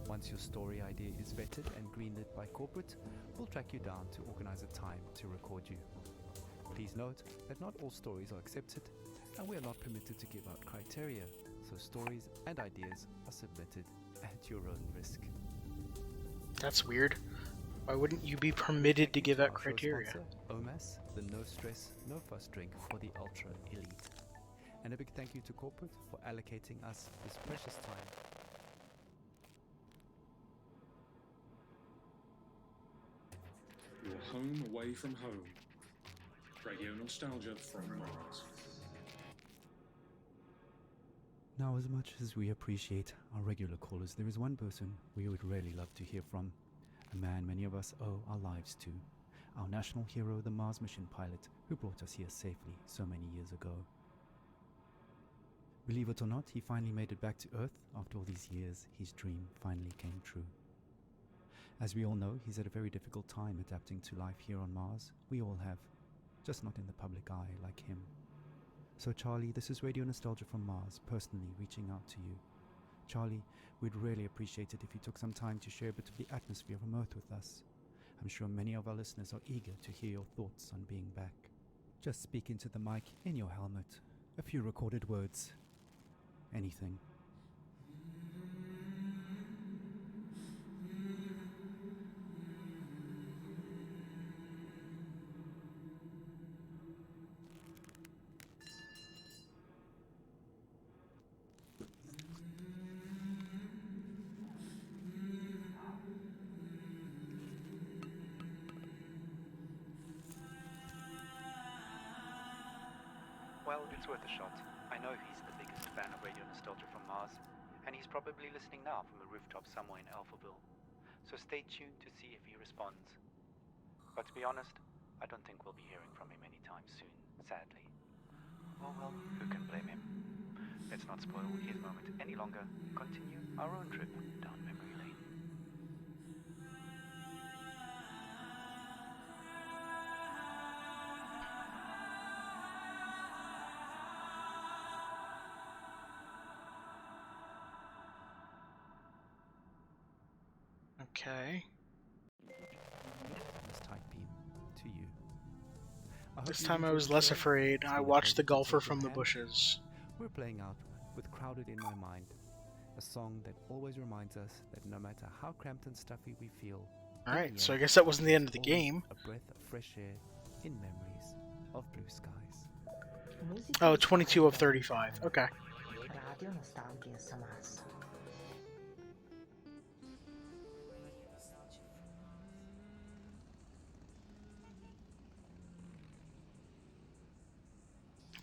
Once your story idea is vetted and greenlit by corporate, we'll track you down to organize a time to record you. Please note that not all stories are accepted, and we are not permitted to give out criteria, so stories and ideas are submitted at your own risk. That's weird. Why wouldn't you be permitted to give out Our show criteria? sponsor, OMAS, the no stress, no fuss drink for the ultra elite. And a big thank you to corporate for allocating us this precious time. Your home away from home. Radio nostalgia from Mars. Now, as much as we appreciate our regular callers, there is one person we would really love to hear from. A man many of us owe our lives to. Our national hero, the Mars mission pilot, who brought us here safely so many years ago. Believe it or not, he finally made it back to Earth. After all these years, his dream finally came true. As we all know, he's had a very difficult time adapting to life here on Mars. We all have, just not in the public eye like him. So Charlie, this is Radio Nostalgia from Mars, personally reaching out to you. Charlie, we'd really appreciate it if you took some time to share a bit of the atmosphere from Earth with us. I'm sure many of our listeners are eager to hear your thoughts on being back. Just speak into the mic in your helmet. A few recorded words. Anything. Well, it's worth a shot. I know he's the biggest fan of Radio Nostalgia from Mars, and he's probably listening now from a rooftop somewhere in Alphaville. So stay tuned to see if he responds. But to be honest, I don't think we'll be hearing from him anytime soon, sadly. Oh well, who can blame him? Let's not spoil his moment any longer. Continue our own trip down memory lane. Okay. This tight beam to you. This time I was less afraid. I watched the golfer from the bushes. We're playing out with Crowded in My Mind, a song that always reminds us that no matter how cramped and stuffy we feel, Alright, so I guess that wasn't the end of the always game. a breath of fresh air in memories of blue skies. Oh, 22 of 35. Okay. Radio nostalgia sa Mars.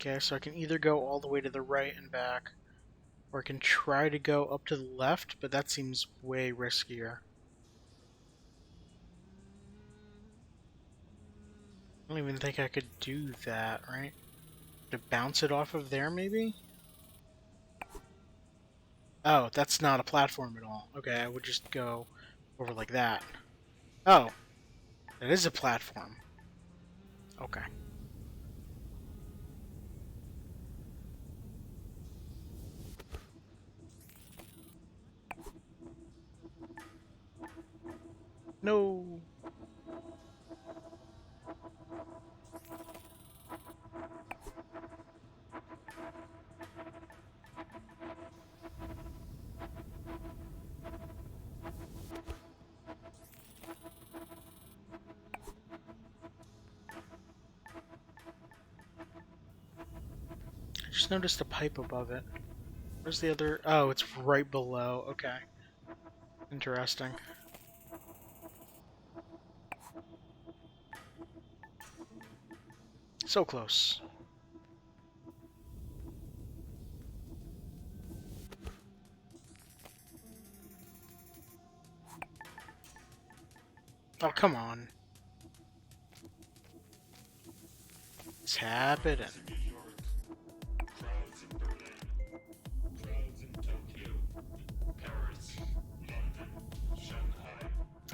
Okay, so I can either go all the way to the right and back, or I can try to go up to the left, but that seems way riskier. I don't even think I could do that, right? To bounce it off of there, maybe? Oh, that's not a platform at all. Okay, I would just go over like that. Oh, that is a platform. Okay. No. I just noticed a pipe above it. Where's the other? Oh, it's right below. Okay. Interesting. So close. Oh, come on. It's happening.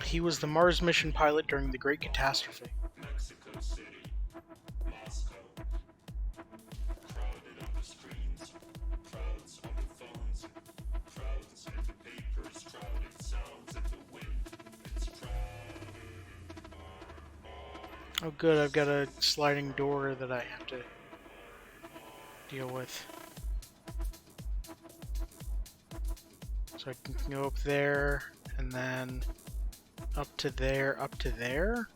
He was the Mars mission pilot during the Great Catastrophe. Mexico City, Moscow. Crowded on the screens, crowds on the phones, crowds in the papers, crowded sounds in the wind. It's crowded. Oh good, I've got a sliding door that I have to deal with. So I can go up there, and then up to there, up to there?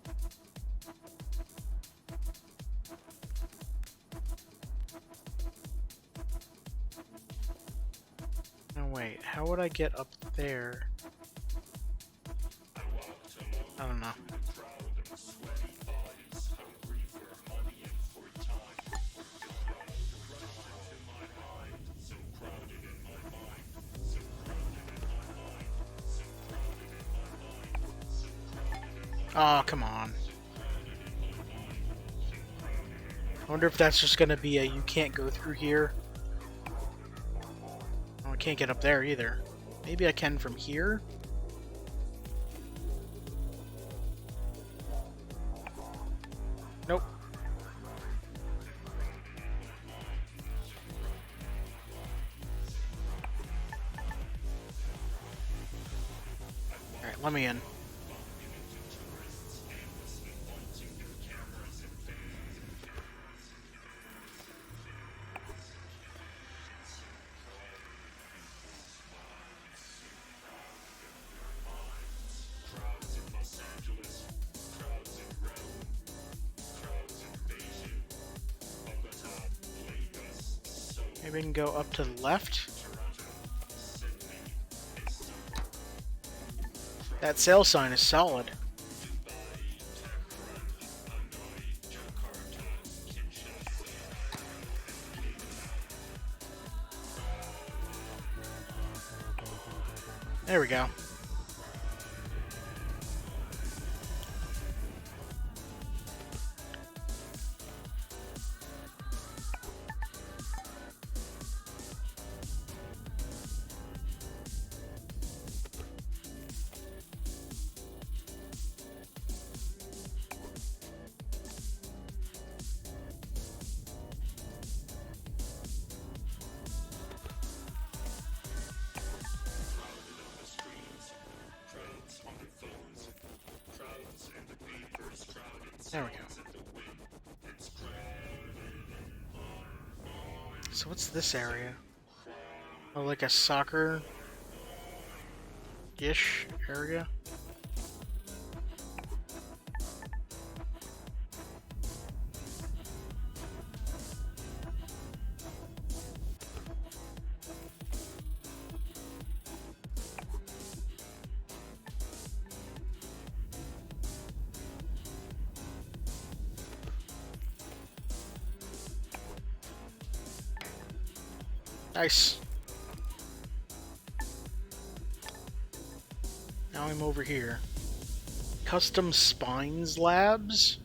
No, wait, how would I get up there? I don't know. Oh, come on. I wonder if that's just gonna be a you can't go through here. Oh, I can't get up there either. Maybe I can from here? Nope. Alright, let me in. Maybe we can go up to the left. That sale sign is solid. There we go. There we go. So what's this area? Oh, like a soccer-ish area? Nice. Now I'm over here. Custom Spines Labs?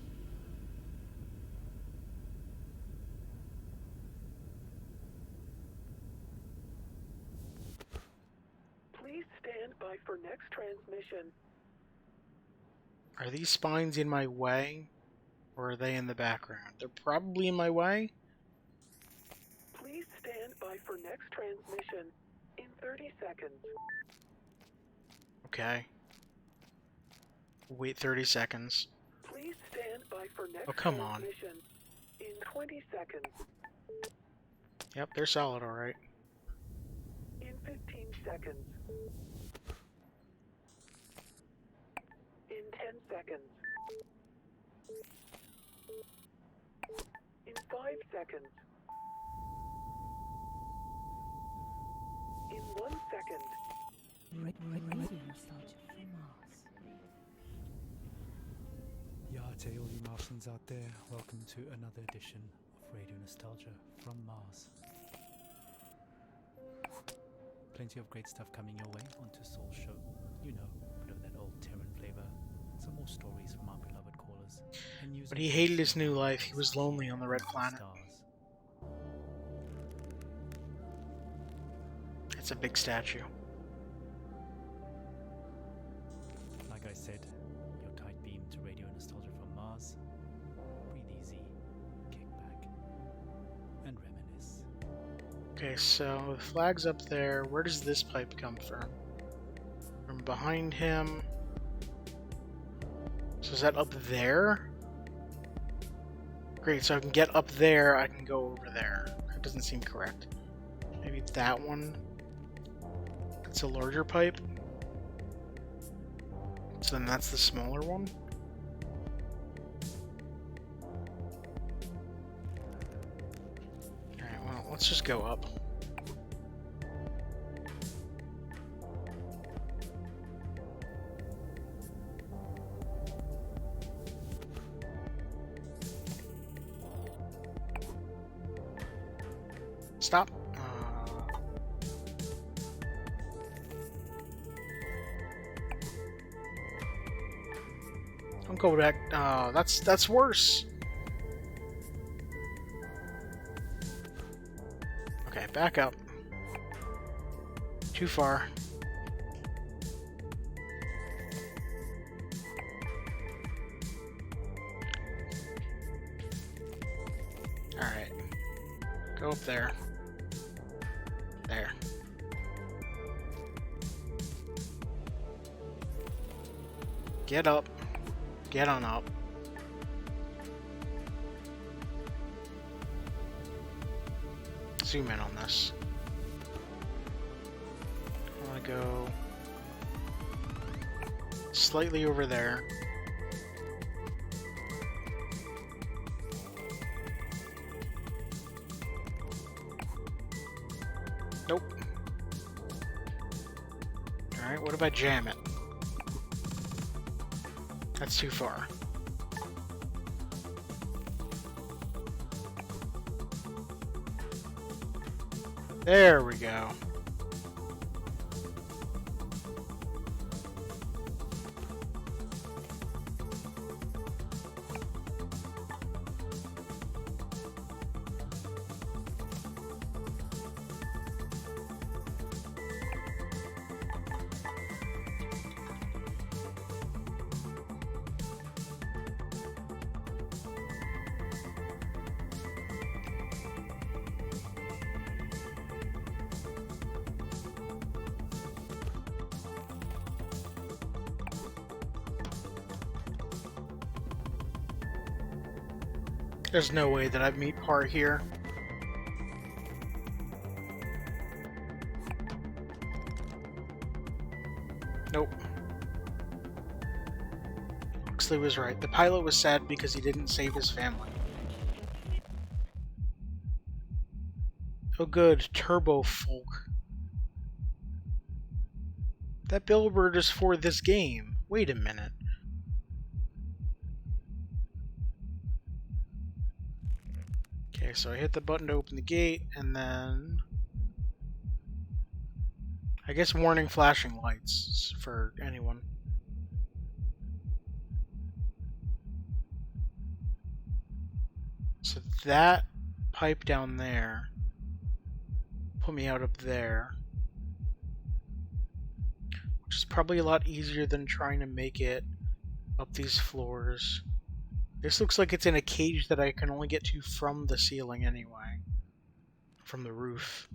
Please stand by for next transmission. Are these spines in my way? Or are they in the background? They're probably in my way. Please stand by for next transmission in 30 seconds. Okay. Wait 30 seconds. Please stand by for next come on. transmission in 20 seconds. Yep, they're solid, alright. In 15 seconds. In 10 seconds. In 5 seconds. In 1 second. Radio nostalgia from Mars. Yate, all you Martians out there, welcome to another edition of Radio Nostalgia from Mars. Plenty of great stuff coming your way onto Soul Show. You know, a bit of that old Terran flavor, some more stories from our beloved callers. And news But he hated his new life. He was lonely on the Red Planet. Stars. It's a big statue. Like I said, your tight beam to Radio Nostalgia from Mars. Breathe easy, kick back, and reminisce. Okay, so the flag's up there. Where does this pipe come from? From behind him. So is that up there? Great, so I can get up there, I can go over there. That doesn't seem correct. Maybe that one? It's a larger pipe? So then that's the smaller one? Alright, well, let's just go up. Stop. Don't go back. That's worse. Okay, back up. Too far. Alright. Go up there. There. Get up. Get on up. Zoom in on this. I want to go slightly over there. Nope. Alright, what if I jam it? That's too far. There we go. There's no way that I'd meet par here. Nope. Huxley was right. The pilot was sad because he didn't save his family. Oh good, Turbo Folk. That billboard is for this game. Wait a minute. Okay, so I hit the button to open the gate, and then I guess warning flashing lights for anyone. So that pipe down there put me out up there, which is probably a lot easier than trying to make it up these floors. This looks like it's in a cage that I can only get to from the ceiling anyway. From the roof.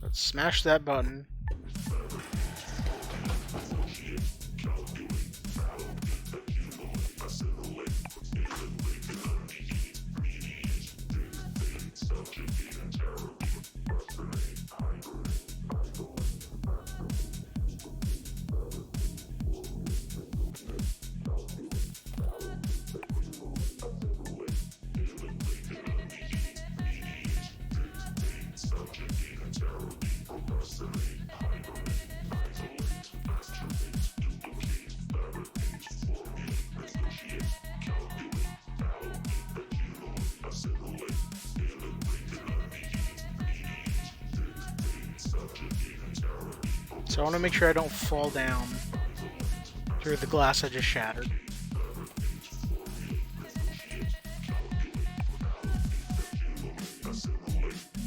Let's smash that button. So I want to make sure I don't fall down through the glass I just shattered.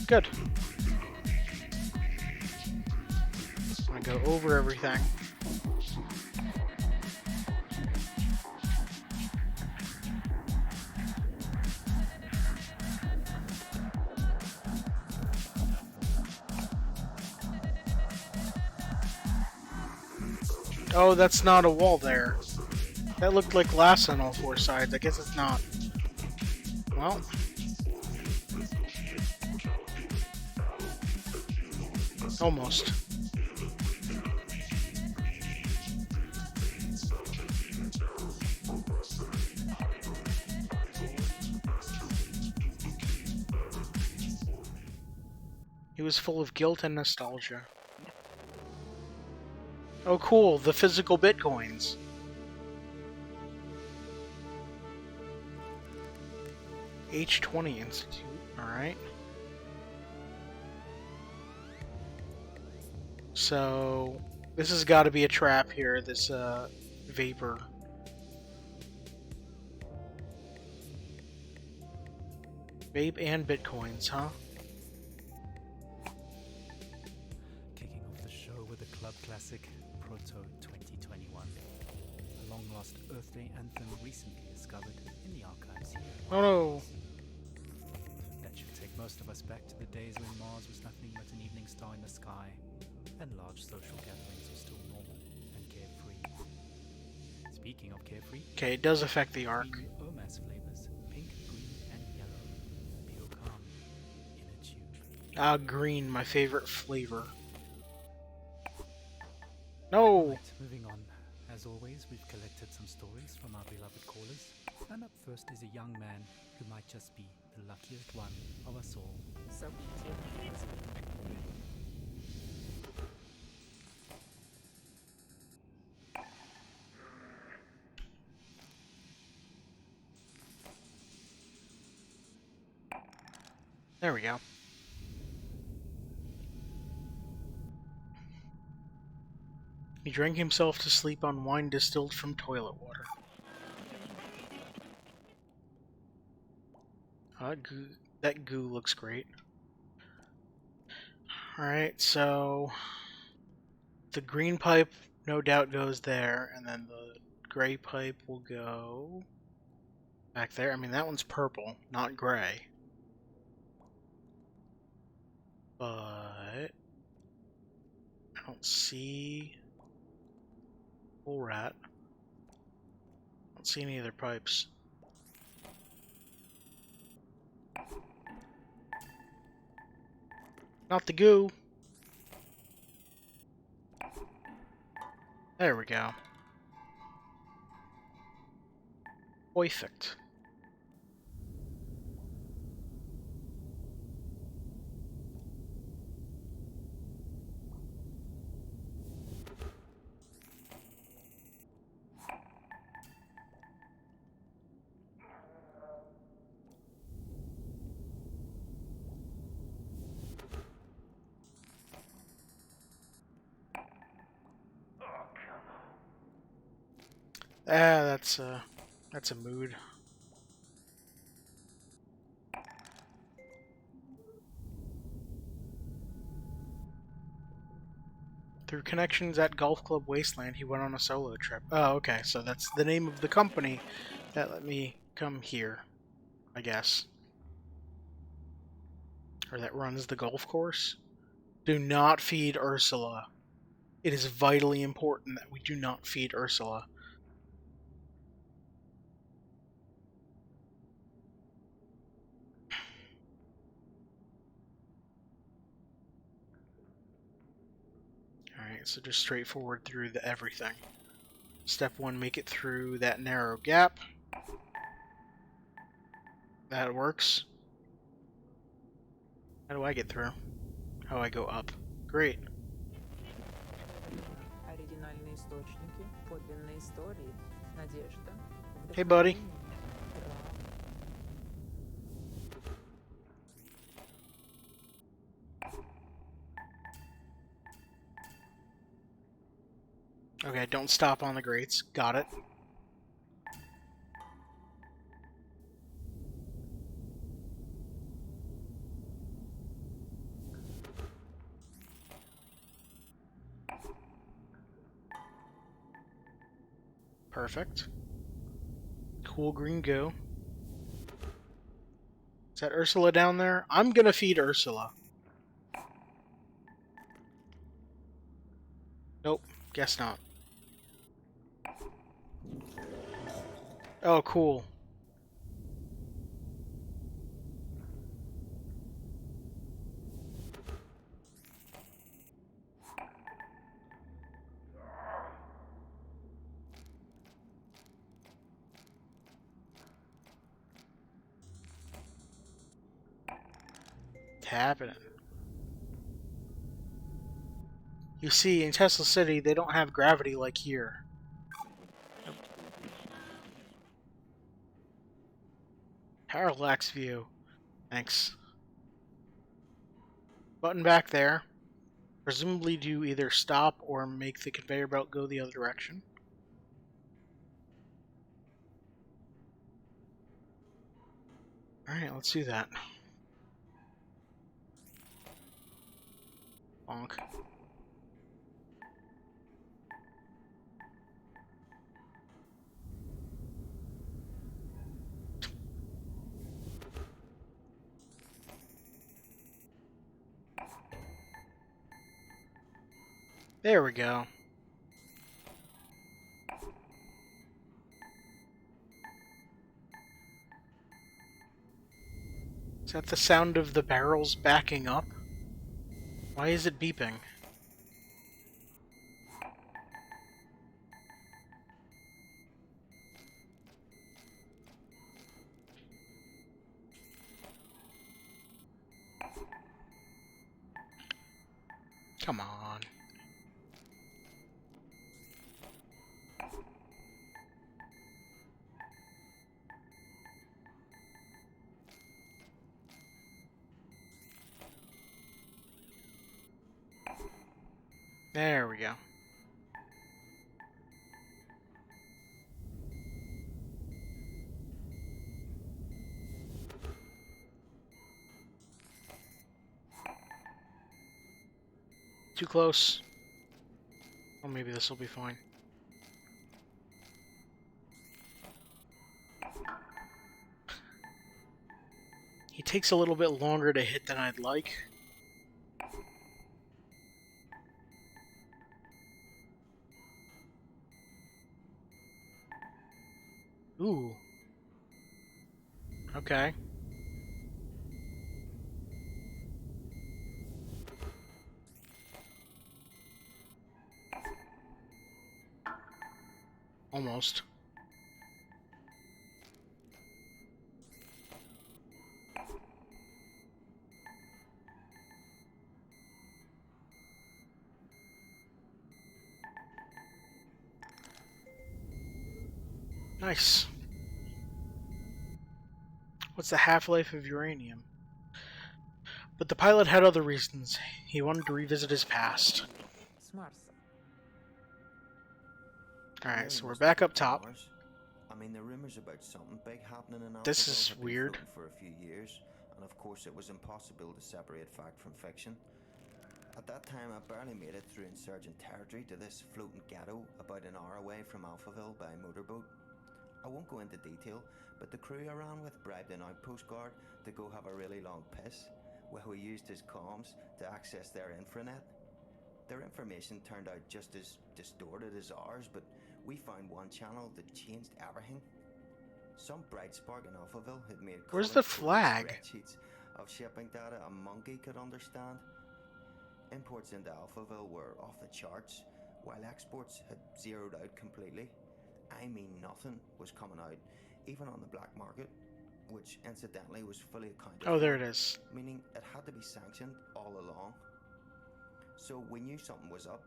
Good. I'm gonna go over everything. Oh, that's not a wall there. That looked like glass on all four sides. I guess it's not. Well. Almost. He was full of guilt and nostalgia. Oh cool, the physical bitcoins. H20 Institute, alright. So, this has got to be a trap here, this vapor. Vape and bitcoins, huh? Kicking off the show with a club classic, Proto 2021. A long-lost Earth Day anthem recently discovered in the archives here. Oh no! That should take most of us back to the days when Mars was nothing but an evening star in the sky, and large social gatherings were still normal and carefree. Speaking of carefree, Okay, it does affect the arc. three new OMAS flavors, pink, green, and yellow. Feel calm in a tube. Ah, green, my favorite flavor. No! Right, moving on. As always, we've collected some stories from our beloved callers. And up first is a young man who might just be the luckiest one of us all. События. There we go. He drank himself to sleep on wine distilled from toilet water. That goo looks great. Alright, so the green pipe no doubt goes there, and then the gray pipe will go back there. I mean, that one's purple, not gray. But I don't see bull rat. I don't see any other pipes. Not the goo. There we go. Perfect. Ah, that's a mood. Through connections at Golf Club Wasteland, he went on a solo trip. Oh, okay, so that's the name of the company that let me come here, I guess. Or that runs the golf course. Do not feed Ursula. It is vitally important that we do not feed Ursula. Alright, so just straightforward through the everything. Step 1, make it through that narrow gap. That works. How do I get through? How do I go up? Great. Оригинальные источники, подлинные истории, надежда. Hey, buddy. Okay, don't stop on the grates. Got it. Perfect. Cool green go. Is that Ursula down there? I'm gonna feed Ursula. Nope, guess not. Oh, cool. It's happening. You see, in Tesla City, they don't have gravity like here. Parallax view. Thanks. Button back there. Presumably do either stop or make the conveyor belt go the other direction. Alright, let's do that. Bonk. There we go. Is that the sound of the barrels backing up? Why is it beeping? Come on. There we go. Too close. Or maybe this will be fine. He takes a little bit longer to hit than I'd like. Ooh. Okay. Almost. Nice. What's the half-life of uranium? But the pilot had other reasons. He wanted to revisit his past. Alright, so we're back up top. I mean, the rumors about something big happening in This Alphaville is have been weird. floating for a few years, and of course it was impossible to separate fact from fiction. At that time, I barely made it through insurgent territory to this floating ghetto about an hour away from Alphaville by motorboat. I won't go into detail, but the crew I ran with bribed an outpost guard to go have a really long piss, while we used his comms to access their infranet. Their information turned out just as distorted as ours, but we found one channel that changed everything. Some bright spark in Alphaville had made Where's the color-coded flag? spreadsheets of shipping data a monkey could understand. Imports into Alphaville were off the charts, while exports had zeroed out completely. I mean, nothing was coming out, even on the black market, which incidentally was fully accounted for. Oh, there it is. Meaning it had to be sanctioned all along. So we knew something was up.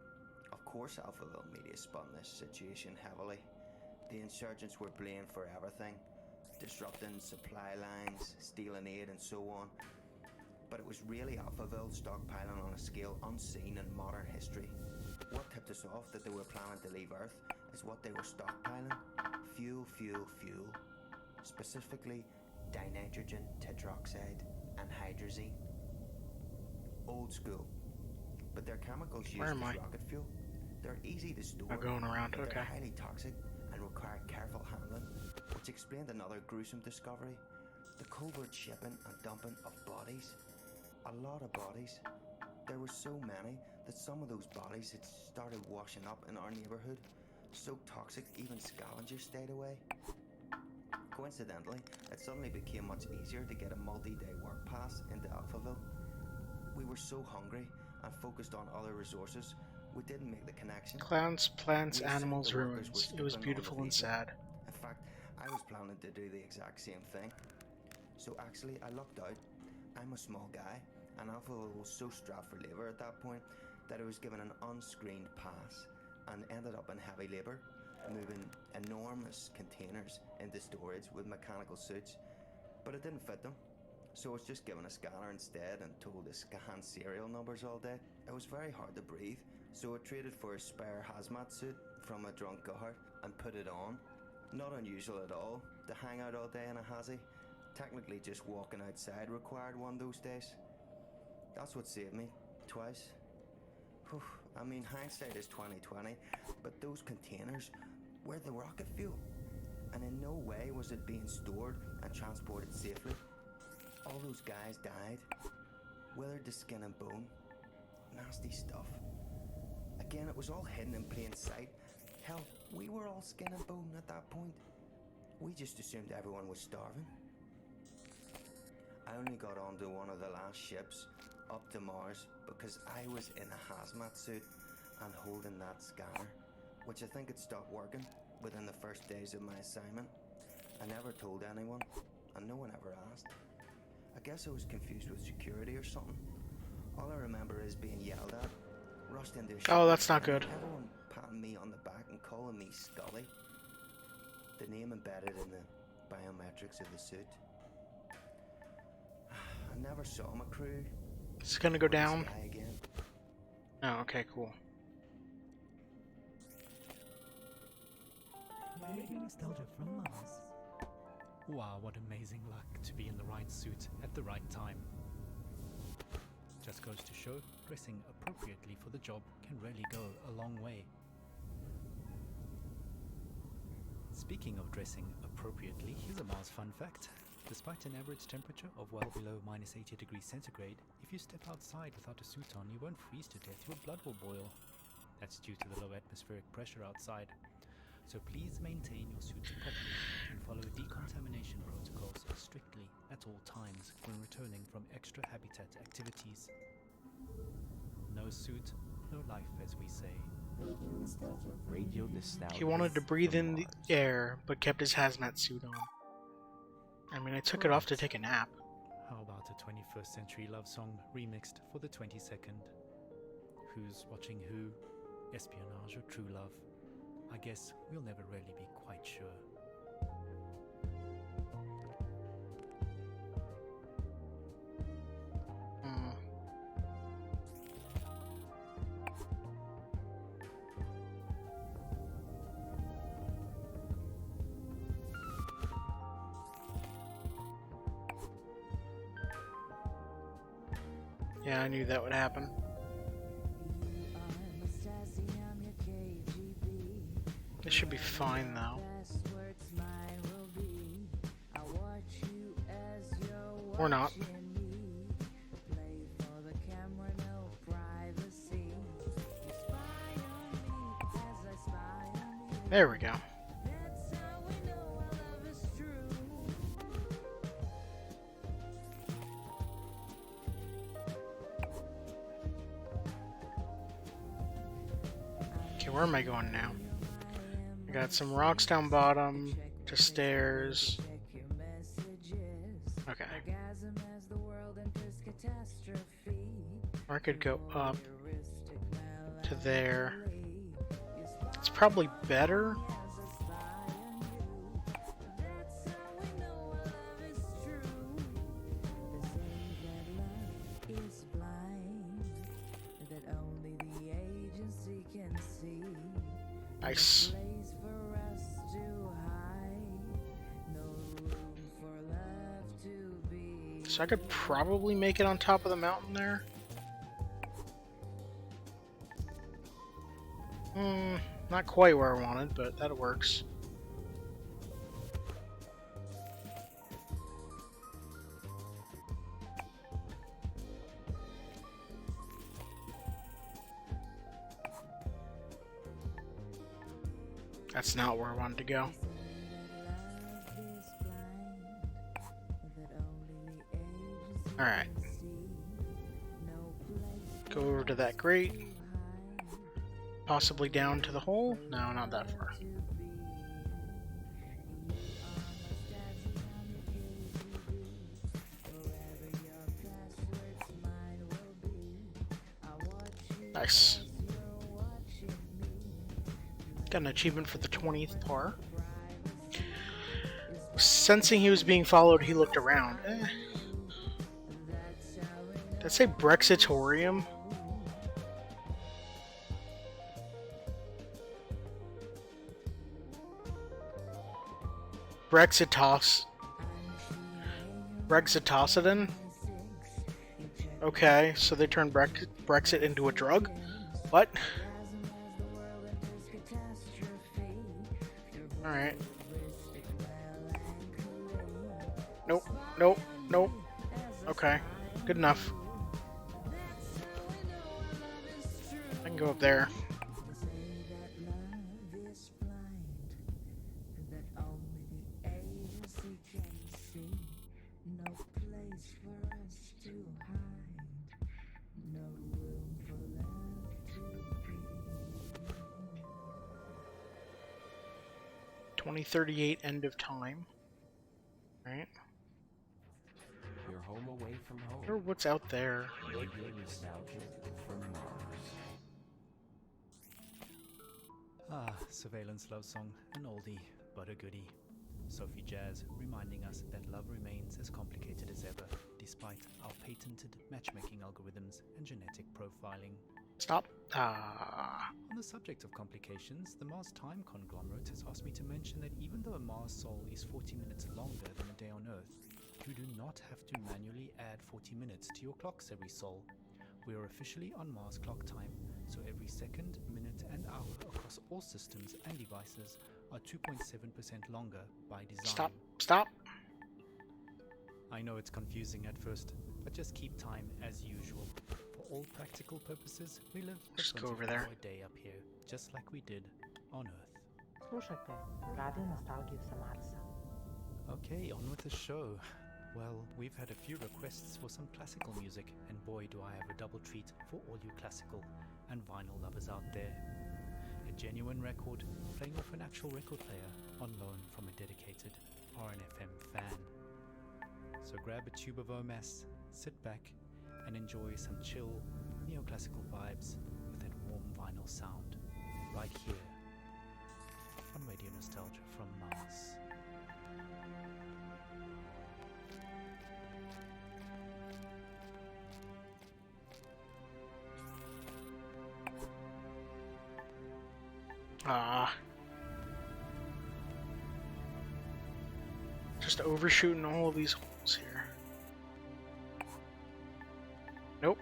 Of course Alphaville media spun this situation heavily. The insurgents were blamed for everything, disrupting supply lines, stealing aid and so on. But it was really Alphaville stockpiling on a scale unseen in modern history. What tipped us off that they were planning to leave Earth is what they were stockpiling. Fuel, fuel, fuel. Specifically, dinitrogen tetroxide and hydrazine. Old school. But they're chemicals used as rocket fuel. They're easy to store. I'm going around, but okay. they're highly toxic and require careful handling, which explained another gruesome discovery. The covert shipping and dumping of bodies. A lot of bodies. There were so many that some of those bodies had started washing up in our neighborhood. So toxic, even scavengers stayed away. Coincidentally, it suddenly became much easier to get a multi-day work pass into Alphaville. We were so hungry and focused on other resources, we didn't make the connection. Clowns, plants, We assumed animals, the workers were ruins. It was skipping on the beautiful and vehicle. sad. In fact, I was planning to do the exact same thing. So actually, I lucked out. I'm a small guy, and Alphaville was so strapped for labour at that point that I was given an unscreened pass and ended up in heavy labour, moving enormous containers into storage with mechanical suits, but it didn't fit them. So I was just given a scanner instead and told to scan serial numbers all day. It was very hard to breathe, so I traded for a spare hazmat suit from a drunk guard and put it on. Not unusual at all to hang out all day in a hazy. Technically, just walking outside required one those days. That's what saved me, twice. Whew, I mean, hindsight is 20/20, but those containers were the rocket fuel, and in no way was it being stored and transported safely. All those guys died, withered to skin and bone. Nasty stuff. Again, it was all hidden in plain sight. Hell, we were all skin and bone at that point. We just assumed everyone was starving. I only got onto one of the last ships up to Mars because I was in a hazmat suit and holding that scanner, which I think had stopped working within the first days of my assignment. I never told anyone, and no one ever asked. I guess I was confused with security or something. All I remember is being yelled at, rushed into a ship, Oh, that's not good. everyone patting me on the back and calling me Scully. The name embedded in the biometrics of the suit. I never saw my crew. It's gonna go down. Again. Oh, okay, cool. Nostalgia from Mars. Wow, what amazing luck to be in the right suit at the right time. Just goes to show, dressing appropriately for the job can really go a long way. Speaking of dressing appropriately, here's a Mars fun fact. Despite an average temperature of well below minus 80 degrees centigrade, if you step outside without a suit on, you won't freeze to death, your blood will boil. That's due to the low atmospheric pressure outside. So please maintain your suits properly and follow decontamination protocols strictly at all times when returning from extra habitat activities. No suit, no life, as we say. Radio nostalgia. He wanted to breathe in the air, but kept his hazmat suit on. I mean, I took it off to take a nap. How about a 21st century love song remixed for the 22nd? Who's watching who? Espionage or true love? I guess we'll never really be quite sure. Yeah, I knew that would happen. This should be fine, though. Or not. There we go. Okay, where am I going now? I got some rocks down bottom, to stairs. Okay. Or I could go up to there. It's probably better. Nice. So I could probably make it on top of the mountain there. Not quite where I wanted, but that works. That's not where I wanted to go. Alright. Go over to that grate. Possibly down to the hole? No, not that far. Nice. Got an achievement for the 20th par. Sensing he was being followed, he looked around. Did I say Brexitorium? Brexitos. Brexitociden? Okay, so they turned Brexit into a drug? What? Alright. Nope, nope, nope. Okay, good enough. I can go up there. $2038 end of time. Right. You're home away from home. I wonder what's out there. Radio nostalgia from Mars. Ah, surveillance love song, an oldie, but a goodie. Sophie Jazz reminding us that love remains as complicated as ever, despite our patented matchmaking algorithms and genetic profiling. Stop. On the subject of complications, the Mars Time Conglomerate has asked me to mention that even though a Mars sol is 40 minutes longer than a day on Earth, you do not have to manually add 40 minutes to your clocks every sol. We are officially on Mars clock time, so every second, minute, and hour across all systems and devices are 2.7% longer by design. Stop. I know it's confusing at first, but just keep time as usual. For all practical purposes, we live a Just go over there. 24-hour day up here, just like we did on Earth. Slušajte Radio Nostalgiju sa Marsa. Okay, on with the show. Well, we've had a few requests for some classical music, and boy do I have a double treat for all you classical and vinyl lovers out there. A genuine record playing off an actual record player on loan from a dedicated RNFM fan. So grab a tube of OMS, sit back, and enjoy some chill, neoclassical vibes with that warm vinyl sound right here on Radio Nostalgia from Mars. Just overshooting all of these holes here. Nope.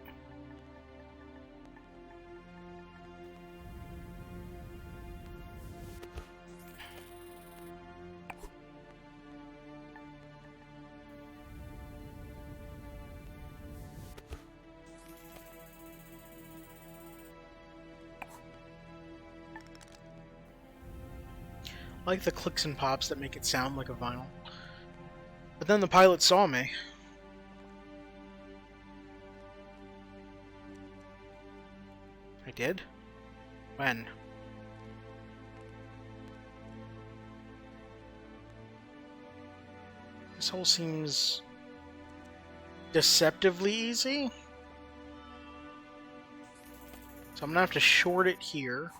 I like the clicks and pops that make it sound like a vinyl. But then the pilot saw me. I did? When? This hole seems deceptively easy. So I'm gonna have to short it here.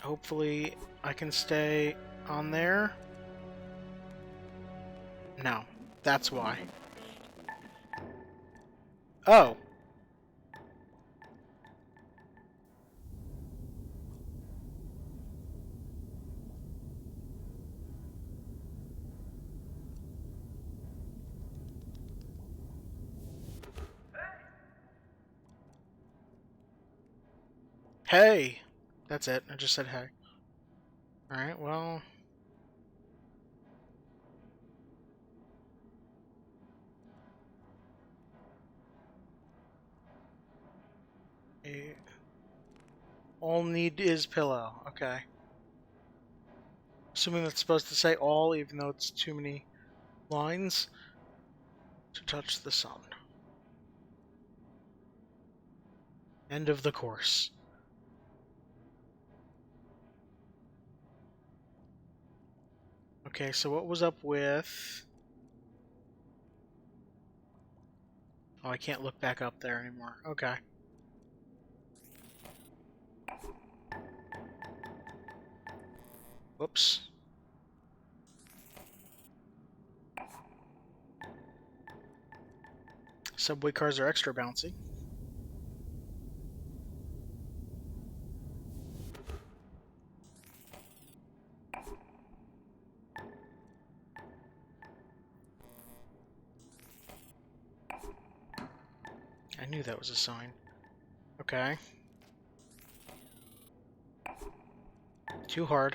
Hopefully I can stay on there. No, that's why. Oh. Hey! That's it. I just said hey. Alright, well... all need is pillow. Okay. Assuming that's supposed to say all, even though it's too many lines. To touch the sun. End of the course. Okay, so what was up with... Oh, I can't look back up there anymore. Okay. Whoops. Subway cars are extra bouncy. I knew that was a sign. Okay. Too hard.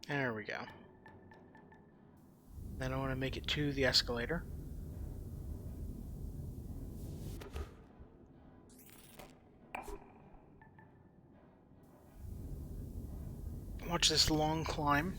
There we go. Then I want to make it to the escalator. Watch this long climb.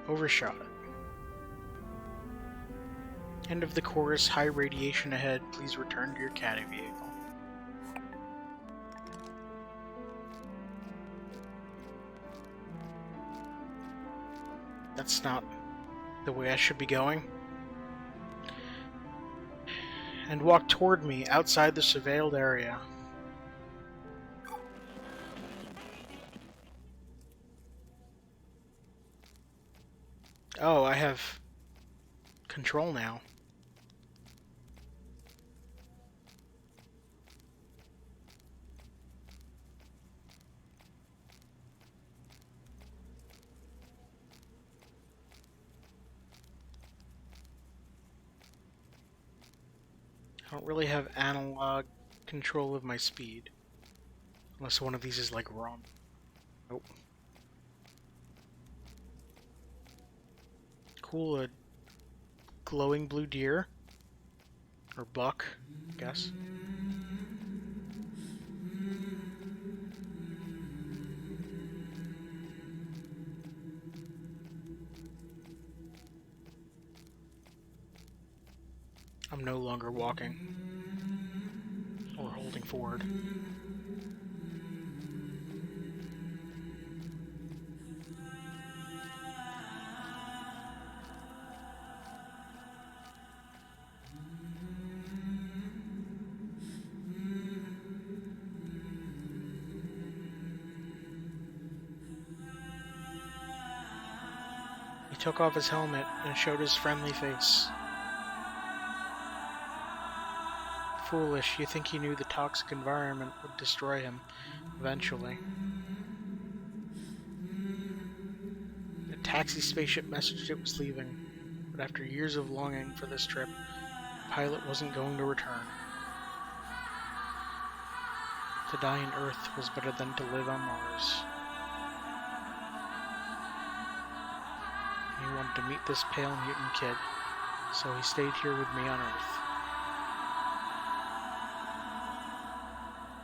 Overshot it. End of the chorus, high radiation ahead. Please return to your caddy vehicle. That's not the way I should be going. And walk toward me outside the surveilled area. Oh, I have control now. I don't really have analog control of my speed. Unless one of these is like ROM. Nope. Cool, a glowing blue deer. Or buck, I guess. I'm no longer walking. Or holding forward. He took off his helmet and showed his friendly face. Foolish, you think he knew the toxic environment would destroy him eventually. A taxi spaceship messaged it was leaving, but after years of longing for this trip, the pilot wasn't going to return. To die on Earth was better than to live on Mars. He wanted to meet this pale mutant kid, so he stayed here with me on Earth.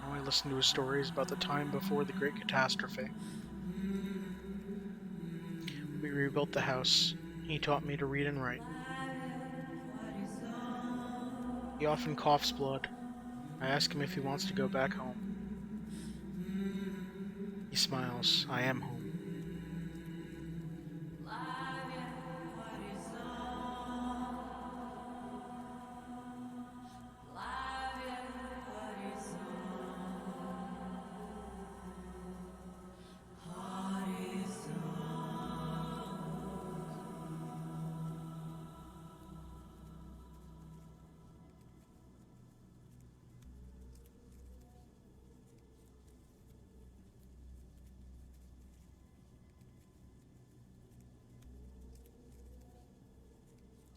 Now I listen to his stories about the time before the Great Catastrophe. We rebuilt the house. He taught me to read and write. He often coughs blood. I ask him if he wants to go back home. He smiles. I am home.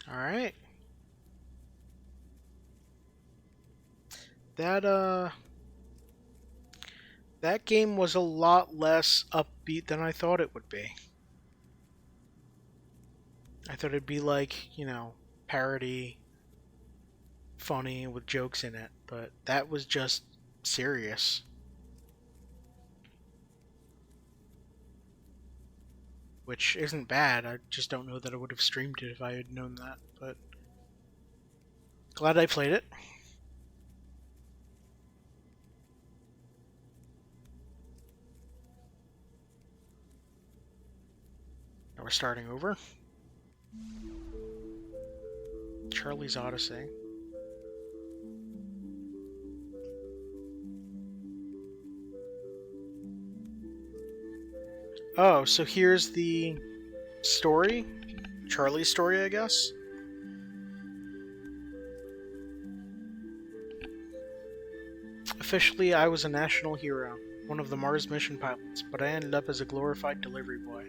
Alright. That game was a lot less upbeat than I thought it would be. I thought it'd be like, parody funny with jokes in it, but that was just serious. Which isn't bad, I just don't know that I would have streamed it if I had known that, but glad I played it. Now we're starting over. Charlie's Odyssey. Oh, so here's the story? Charlie's story, I guess? Officially, I was a national hero, one of the Mars mission pilots, but I ended up as a glorified delivery boy.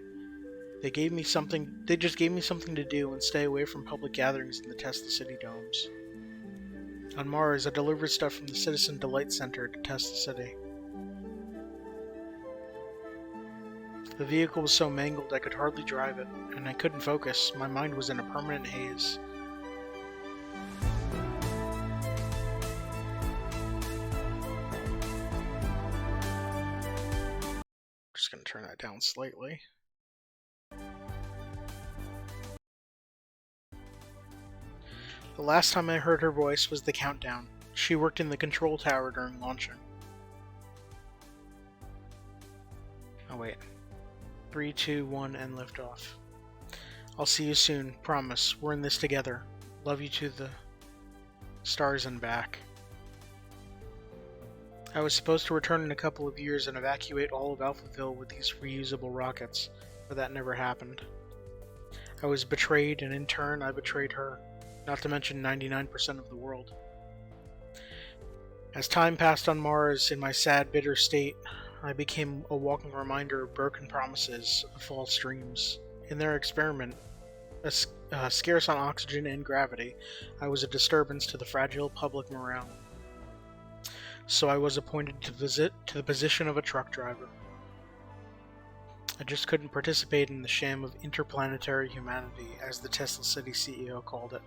They just gave me something to do and stay away from public gatherings in the Tesla City domes. On Mars, I delivered stuff from the Citizen Delight Center to Tesla City. The vehicle was so mangled I could hardly drive it, and I couldn't focus. My mind was in a permanent haze. Just gonna turn that down slightly. The last time I heard her voice was the countdown. She worked in the control tower during launching. Oh wait. 3, 2, 1, and liftoff. I'll see you soon. Promise. We're in this together. Love you to the stars and back. I was supposed to return in a couple of years and evacuate all of Alphaville with these reusable rockets, but that never happened. I was betrayed, and in turn I betrayed her, not to mention 99% of the world. As time passed on Mars in my sad, bitter state, I became a walking reminder of broken promises, of false dreams. In their experiment, scarce on oxygen and gravity, I was a disturbance to the fragile public morale. So I was appointed to the position of a truck driver. I just couldn't participate in the sham of interplanetary humanity, as the Tesla City CEO called it.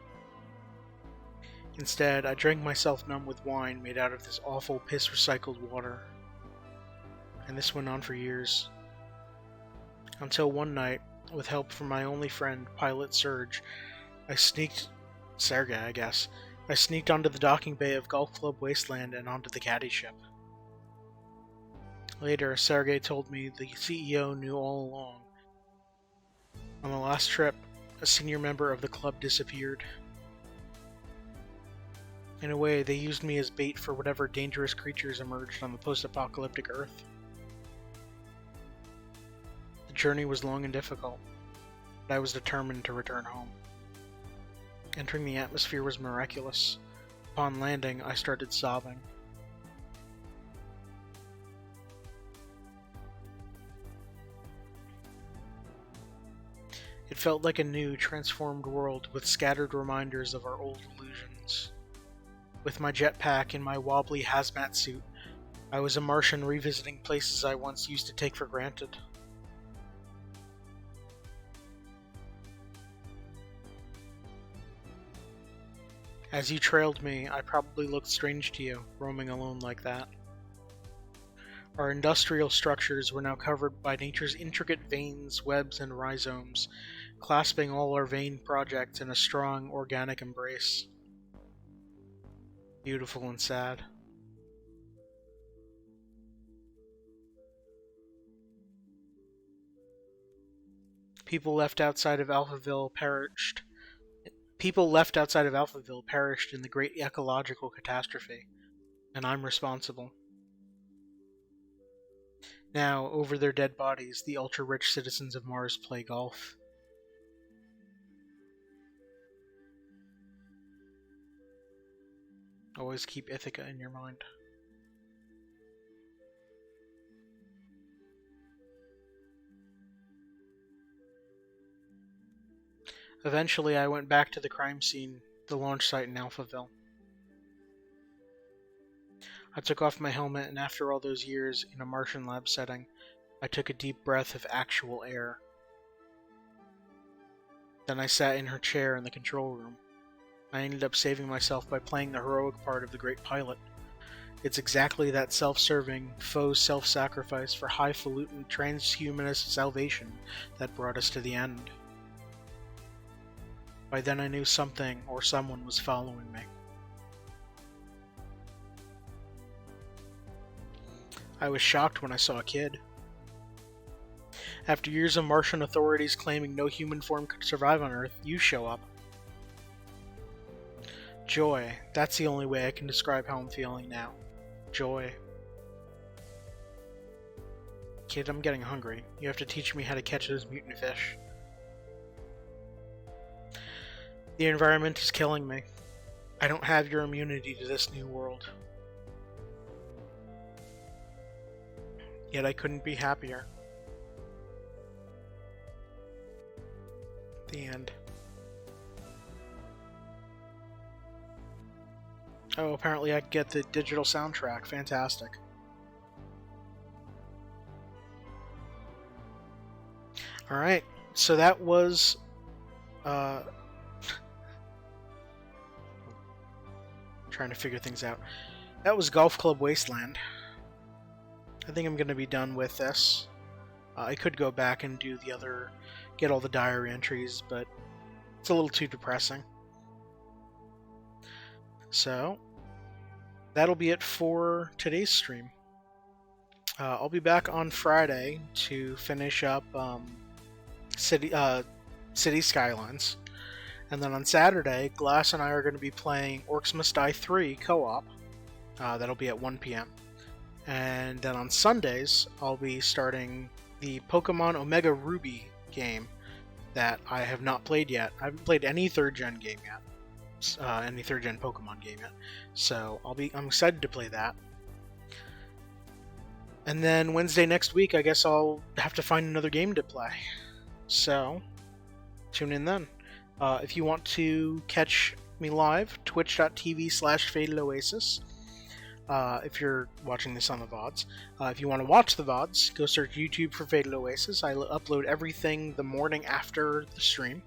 Instead, I drank myself numb with wine made out of this awful piss-recycled water. And this went on for years. Until one night, with help from my only friend, Pilot Serge, Sergey, I guess, I sneaked onto the docking bay of Golf Club Wasteland and onto the caddy ship. Later, Sergey told me the CEO knew all along. On the last trip, a senior member of the club disappeared. In a way, they used me as bait for whatever dangerous creatures emerged on the post-apocalyptic Earth. The journey was long and difficult, but I was determined to return home. Entering the atmosphere was miraculous. Upon landing, I started sobbing. It felt like a new, transformed world with scattered reminders of our old illusions. With my jetpack and my wobbly hazmat suit, I was a Martian revisiting places I once used to take for granted. As you trailed me, I probably looked strange to you, roaming alone like that. Our industrial structures were now covered by nature's intricate veins, webs, and rhizomes, clasping all our vain projects in a strong, organic embrace. Beautiful and sad. People left outside of Alphaville perished in the great ecological catastrophe, and I'm responsible. Now, over their dead bodies, the ultra-rich citizens of Mars play golf. Always keep Ithaca in your mind. Eventually, I went back to the crime scene, the launch site in Alphaville. I took off my helmet, and after all those years in a Martian lab setting, I took a deep breath of actual air. Then I sat in her chair in the control room. I ended up saving myself by playing the heroic part of the Great Pilot. It's exactly that self-serving, faux self-sacrifice for highfalutin transhumanist salvation that brought us to the end. By then I knew something or someone was following me. I was shocked when I saw a kid. After years of Martian authorities claiming no human form could survive on Earth, you show up. Joy. That's the only way I can describe how I'm feeling now. Joy. Kid, I'm getting hungry. You have to teach me how to catch those mutant fish. The environment is killing me. I don't have your immunity to this new world. Yet I couldn't be happier. The end. Oh, apparently I get the digital soundtrack. Fantastic. Alright, so that was... trying to figure things out. That was Golf Club Wasteland. I think I'm going to be done with this. I could go back and do the other... get all the diary entries, but it's a little too depressing. So, that'll be it for today's stream. I'll be back on Friday to finish up City Skylines. And then on Saturday, Glass and I are going to be playing Orcs Must Die 3 co-op. That'll be at 1 p.m. And then on Sundays, I'll be starting the Pokemon Omega Ruby game that I have not played yet. I haven't played any 3rd gen game yet. Any 3rd gen Pokemon game yet. So I'm excited to play that. And then Wednesday next week, I guess I'll have to find another game to play. So, tune in then. If you want to catch me live, twitch.tv/FadedOasis. If you're watching this on the VODs. If you want to watch the VODs, go search YouTube for Faded Oasis. I upload everything the morning after the stream.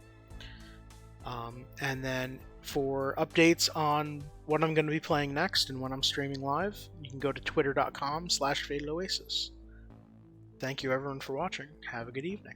And then for updates on what I'm going to be playing next and when I'm streaming live, you can go to twitter.com/FadedOasis. Thank you everyone for watching. Have a good evening.